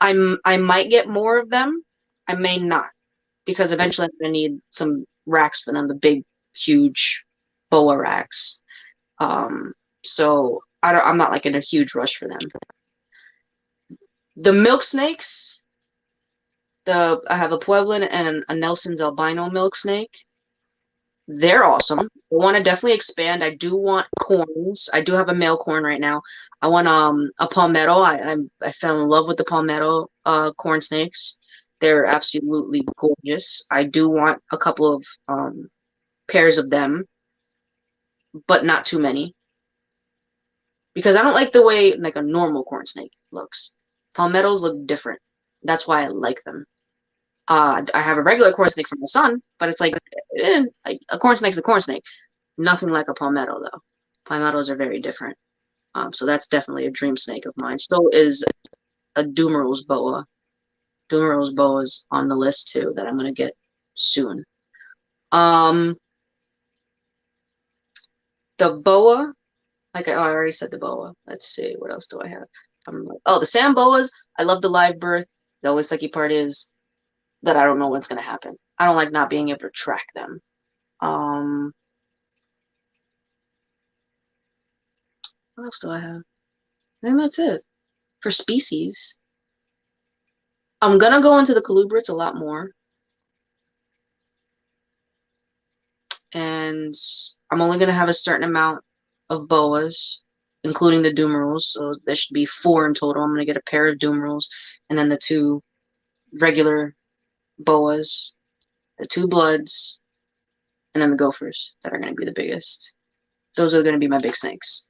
I might get more of them. I may not, because eventually I'm gonna need some racks for them, the big, huge boa racks. So I'm not like in a huge rush for them. The milk snakes, I have a Pueblan and a Nelson's albino milk snake. They're awesome. I want to definitely expand. I do want corns. I do have a male corn right now. I want a palmetto. I fell in love with the palmetto corn snakes. They're absolutely gorgeous. I do want a couple of pairs of them, but not too many, because I don't like the way like a normal corn snake looks. Palmettos look different. That's why I like them. I have a regular corn snake from my son, but it's like a corn snake's a corn snake. Nothing like a palmetto though. Palmettos are very different. So that's definitely a dream snake of mine. So is a Dumeral's boa. Dumeral's boa is on the list too that I'm gonna get soon. The boa, like I already said, the boa. Let's see, what else do I have? The sand boas. I love the live birth. The only sucky part is that I don't know what's gonna happen. I don't like not being able to track them. What else do I have? I think that's it. For species, I'm gonna go into the colubrids a lot more. And I'm only gonna have a certain amount of boas, including the Dumerals. So there should be 4 in total. I'm gonna get a pair of Dumerals and then the 2 regular boas, the 2 bloods, and then the gophers that are gonna be the biggest. Those are gonna be my big snakes.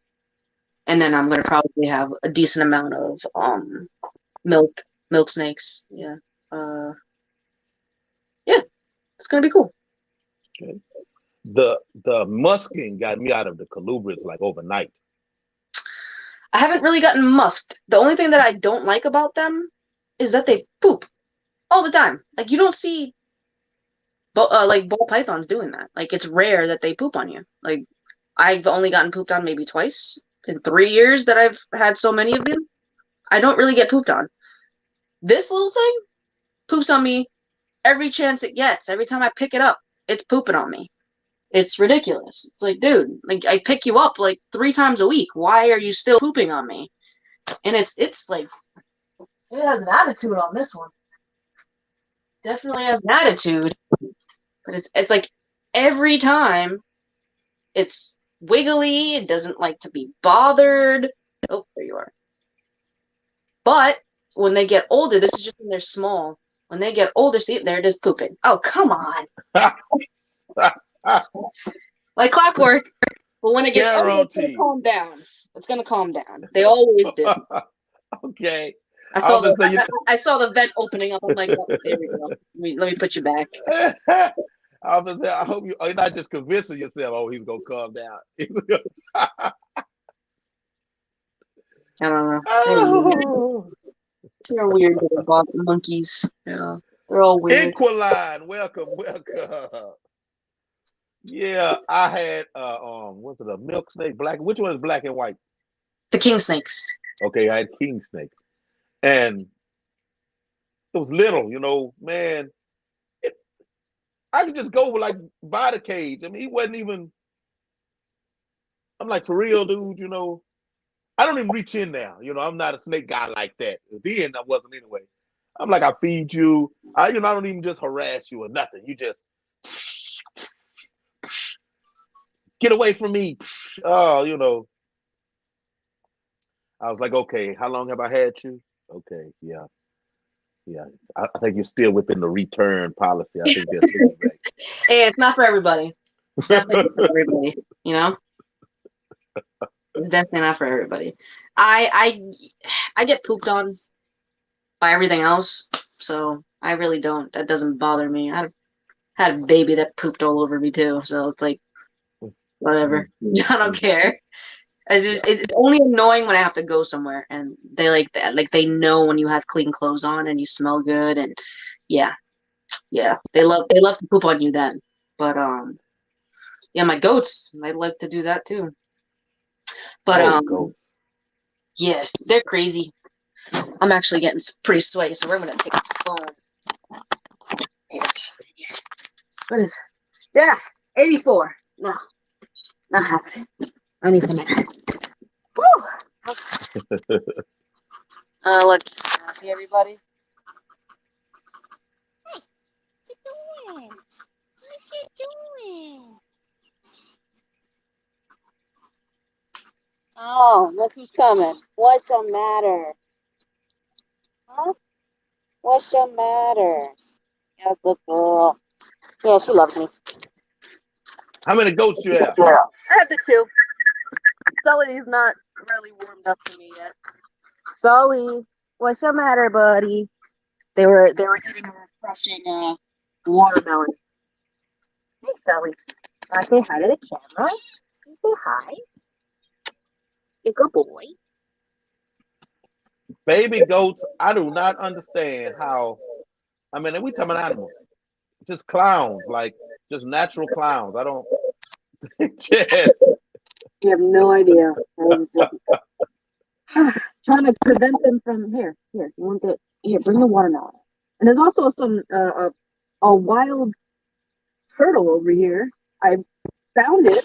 And then I'm gonna probably have a decent amount of milk snakes. Yeah. Yeah, it's gonna be cool. Okay. The musking got me out of the colubrids like overnight. I haven't really gotten musked. The only thing that I don't like about them is that they poop all the time. Like you don't see like ball pythons doing that. Like it's rare that they poop on you. Like I've only gotten pooped on maybe twice in 3 years that I've had so many of them. I don't really get pooped on. This little thing poops on me every chance it gets. Every time I pick it up, it's pooping on me. It's ridiculous. It's like, dude, like I pick you up like 3 times a week. Why are you still pooping on me? And it's like it has an attitude on this one. Definitely has an attitude. But it's like every time it's wiggly, it doesn't like to be bothered. Oh, there you are. But when they get older, this is just when they're small. When they get older, see, there it is pooping. Oh, come on. Like clockwork. But when it gets older, it's going to calm down. It's going to calm down. They always do. Okay. I saw the vent opening up. I'm like, oh, there we go. Let me put you back. I was say, I hope you're not just convincing yourself, oh, he's going to calm down. I don't know. Oh. They're weird little monkeys. Yeah, they're all weird. Inquiline, welcome. Yeah, I had what's it, a milk snake, black? Which one is black and white? The king snakes. Okay, I had king snake, and it was little, man. I could just go like by the cage. I mean, he wasn't even. I'm like, for real, dude. I don't even reach in there. I'm not a snake guy like that. Then I wasn't anyway. I'm like, I feed you. I don't even just harass you or nothing. You just get away from me. Oh, I was like, okay, how long have I had you? Okay, yeah. I think you're still within the return policy. I think they'll take you back. Hey, it's not for everybody. Definitely not for everybody. It's definitely not for everybody. I get pooped on by everything else, so I really don't. That doesn't bother me. I had a baby that pooped all over me too, so it's like whatever. I don't care. It's only annoying when I have to go somewhere and they like that. Like they know when you have clean clothes on and you smell good and yeah. They love to poop on you then. But yeah, my goats, they like to do that too. But yeah, they're crazy. I'm actually getting pretty sweaty, so we're gonna take the phone. What is it? Yeah, 84. No, not happening. I need some air. Woo! Look, see everybody? Hey, what you doing? What you doing? Oh, look who's coming. What's the matter? Huh? What's the matter? Yeah, good girl. Yeah, she loves me. How many goats you have? I have the 2. Sully's not really warmed up to me yet. Sully, what's the matter, buddy? They were eating a refreshing watermelon. Hey, Sully. Say hi to the camera. Say hi. You good boy. Baby goats, I do not understand how. I mean, we talking about animals, just clowns, like just natural clowns. I don't. You have no idea. Trying to prevent them from here. You want the here? Bring the watermelon. And there's also some a wild turtle over here. I found it,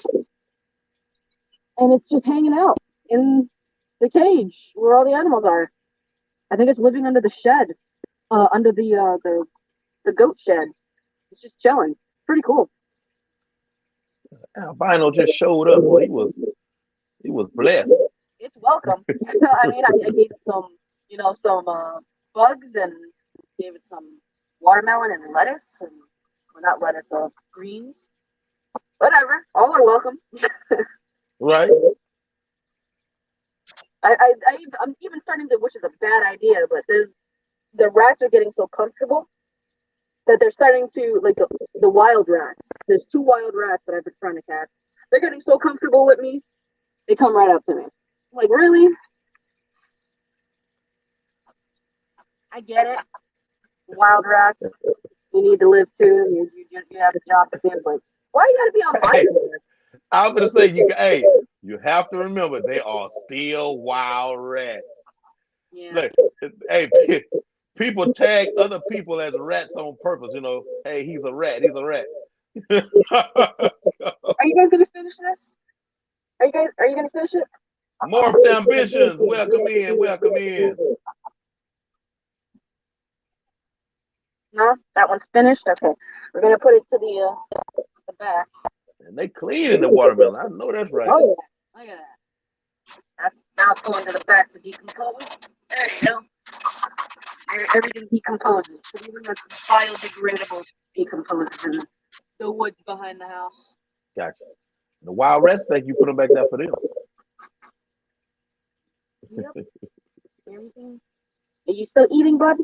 and it's just hanging out in the cage where all the animals are. I think it's living under the shed, under the goat shed. It's just chilling. Pretty cool. Albino just showed up. Boy, he was blessed. It's welcome. I mean, I gave it some, some bugs and gave it some watermelon and lettuce and well, not lettuce, greens. Whatever. All are welcome. Right. I'm even starting to, which is a bad idea, but the rats are getting so comfortable that they're starting to, like the wild rats. There's 2 wild rats that I've been trying to catch. They're getting so comfortable with me, they come right up to me. I'm like, really? I get it. Wild rats, you need to live too. You have a job to do, but why you gotta be on my side? I'm gonna say you have to remember they are still wild rats. Yeah. Look, hey, people tag other people as rats on purpose. Hey, he's a rat. He's a rat. Are you guys gonna finish this? Are you gonna finish it? Morphed ambitions. Welcome in. Welcome in. No, that one's finished. Okay, we're gonna put it to the back. And they cleaning the watermelon. I know that's right. Oh yeah, look at that. That's now it's going to the back to decompose. There you go. Everything decomposes. So even that's biodegradable decomposes in the woods behind the house. Gotcha. The wild rest thing, you put them back there for them. Yep. Everything. Are you still eating, bud?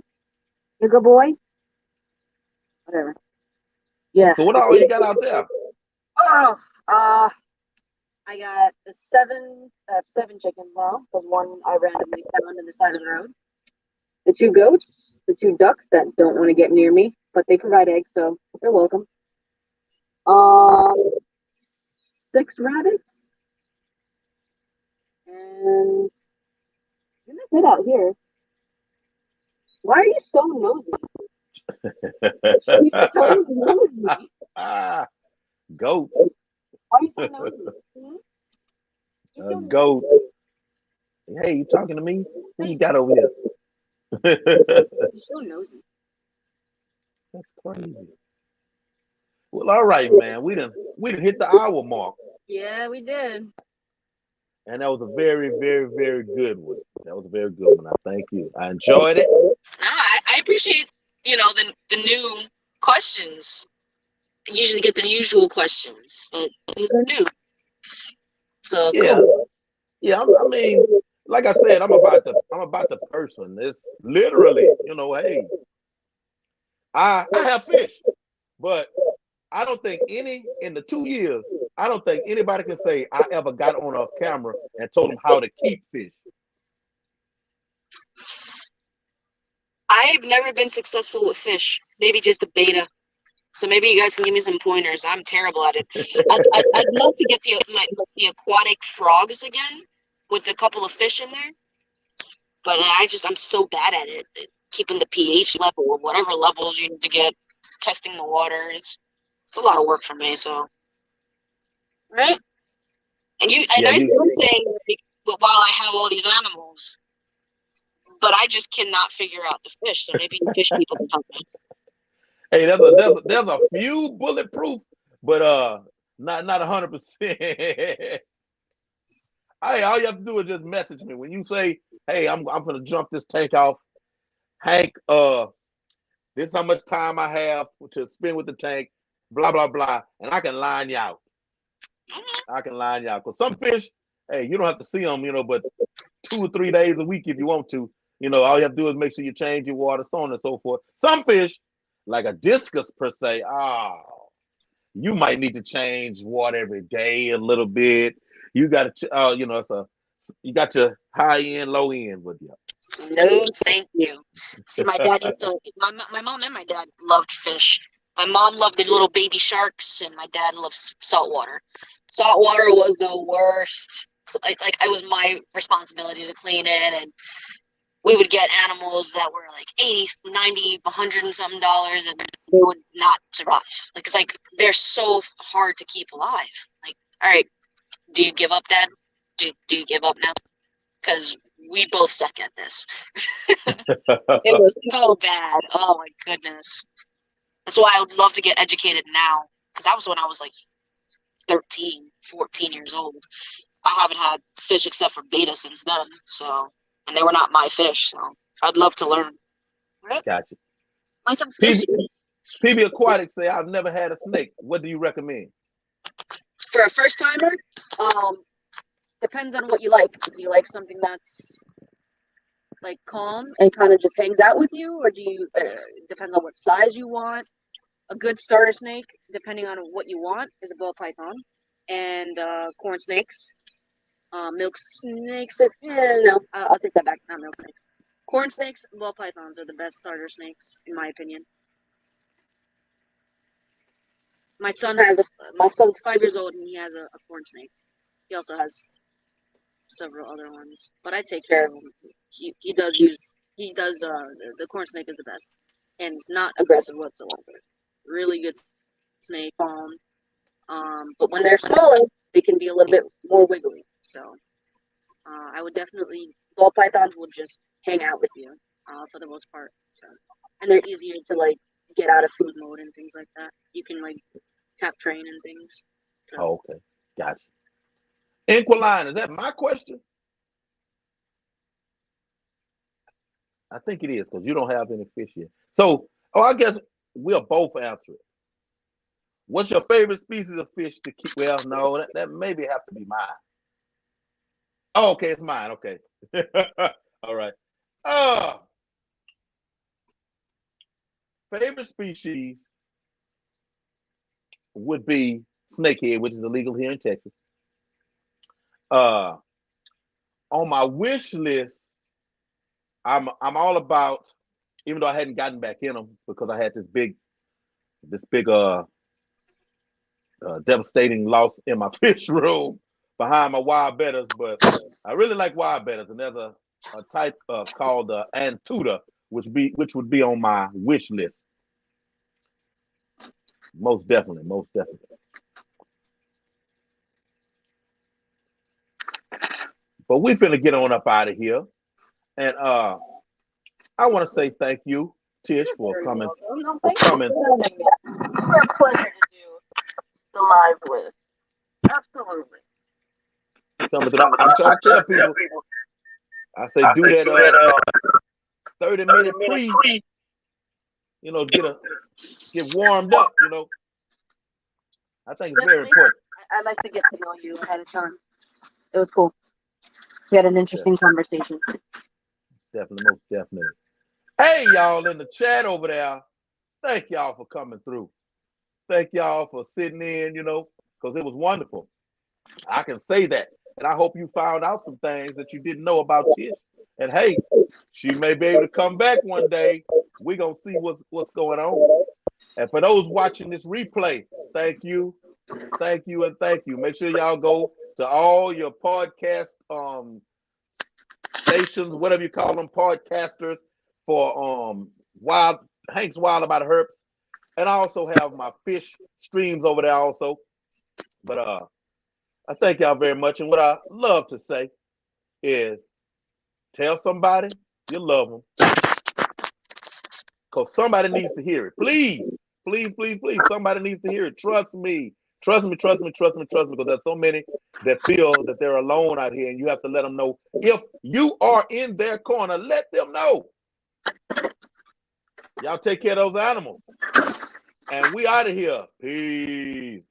You good boy? Whatever. Yeah. So what all you got out there? Oh, I got seven chickens now, because one I randomly found on the side of the road. The 2 goats, the 2 ducks that don't want to get near me, but they provide eggs, so they're welcome. 6 rabbits, and that's it out here. Why are you so nosy? She's so nosy. Goat. Why are you so nosy? A goat. Hey, you talking to me? What you got over here? You're so nosy. That's crazy. Well, all right, man. We done hit the hour mark. Yeah, we did. And that was a very, very, very good one. That was a very good one. I thank you. I enjoyed it. I appreciate, the new questions. I usually get the usual questions, but these are new. So yeah. cool. Yeah, I mean, like I said, I'm about the person. It's literally, hey, I have fish, but I don't think in the 2 years, I don't think anybody can say I ever got on a camera and told them how to keep fish. I've never been successful with fish. Maybe just a beta. So maybe you guys can give me some pointers. I'm terrible at it. I'd love to get the aquatic frogs again with a couple of fish in there. But I'm so bad at it. Keeping the pH level or whatever levels you need to get, testing the water. It's a lot of work for me. So, right? And I still saying while I have all these animals, but I just cannot figure out the fish. So maybe the fish people can help me. Hey, there's a few bulletproof, but not 100%. Hey, all you have to do is just message me when you say, "Hey, I'm gonna jump this tank off, Hank. This is how much time I have to spend with the tank, blah blah blah," and I can line you out. I can line you out because some fish, hey, you don't have to see them, but 2 or 3 days a week if you want to. All you have to do is make sure you change your water, so on and so forth. Some fish, like a discus per se, you might need to change water every day a little bit. You got to, you got your high end, low end with you. No, thank you. See, my dad used to. My mom and my dad loved fish. My mom loved the little baby sharks, and my dad loves saltwater. Saltwater was the worst. Like it was my responsibility to clean it, and we would get animals that were like 80, 90, 100 and something dollars, and they would not survive. Like, it's like they're so hard to keep alive. Like, all right, do you give up, Dad? Do you give up now? Because we both suck at this. It was so bad. Oh my goodness. That's why I would love to get educated now. Because that was when I was like 13, 14 years old. I haven't had fish except for beta since then. So, and they were not my fish. So I'd love to learn. Right? Gotcha. Like some fish. PB Aquatic say, "I've never had a snake. What do you recommend?" For a first timer, depends on what you like. Do you like something that's like calm and kind of just hangs out with you, or do you? Depends on what size you want. A good starter snake, depending on what you want, is a ball python, and corn snakes. Milk snakes. No, I'll take that back. Not milk snakes. Corn snakes and ball pythons are the best starter snakes, in my opinion. My son's 5 years old, and he has a corn snake. He also has several other ones, but I take care of him. He does the corn snake is the best, and it's not aggressive whatsoever. Really good snake, palm. But when they're smaller, they can be a little bit more wiggly. So I would definitely, ball pythons will just hang out with you for the most part. So, and they're easier to like get out of food mode and things like that. You can like tap train and things. So. Oh, okay, gotcha. Inquiline, is that my question? I think it is because you don't have any fish yet. So, I guess we'll both answer it. What's your favorite species of fish to keep? Well, no, that maybe have to be mine. Oh, okay, it's mine. Okay. All right. Favorite species would be snakehead, which is illegal here in Texas. On my wish list, I'm all about, even though I hadn't gotten back in them because I had this big devastating loss in my fish room behind my wild betters, but I really like wild betters, and there's a type called Antuta, which would be on my wish list. Most definitely. But we finna get on up out of here, and I want to say thank you, Tish, for coming. For coming. We're a pleasure to do the live with. Absolutely. I'm trying to tell people. I say do that 30-minute pre. You know, get warmed up. You know, I think it's very important. I like to get to know you ahead of time. It was cool. We had an interesting conversation. Definitely, most definitely. Hey, y'all in the chat over there. Thank y'all for coming through. Thank y'all for sitting in, you know, because it was wonderful. I can say that. And I hope you found out some things that you didn't know about Tish. And hey, she may be able to come back one day. We're going to see what's going on. And for those watching this replay, thank you. Thank you and thank you. Make sure y'all go to all your podcast stations, whatever you call them, podcasters, for Hank's Wild About Herps. And I also have my fish streams over there also. But I thank y'all very much. And what I love to say is tell somebody you love them. Because somebody needs to hear it. Please, please, please, please. Somebody needs to hear it. Trust me. Trust me. Because there's so many that feel that they're alone out here, and you have to let them know. If you are in their corner, let them know. Y'all take care of those animals. And we out of here. Peace.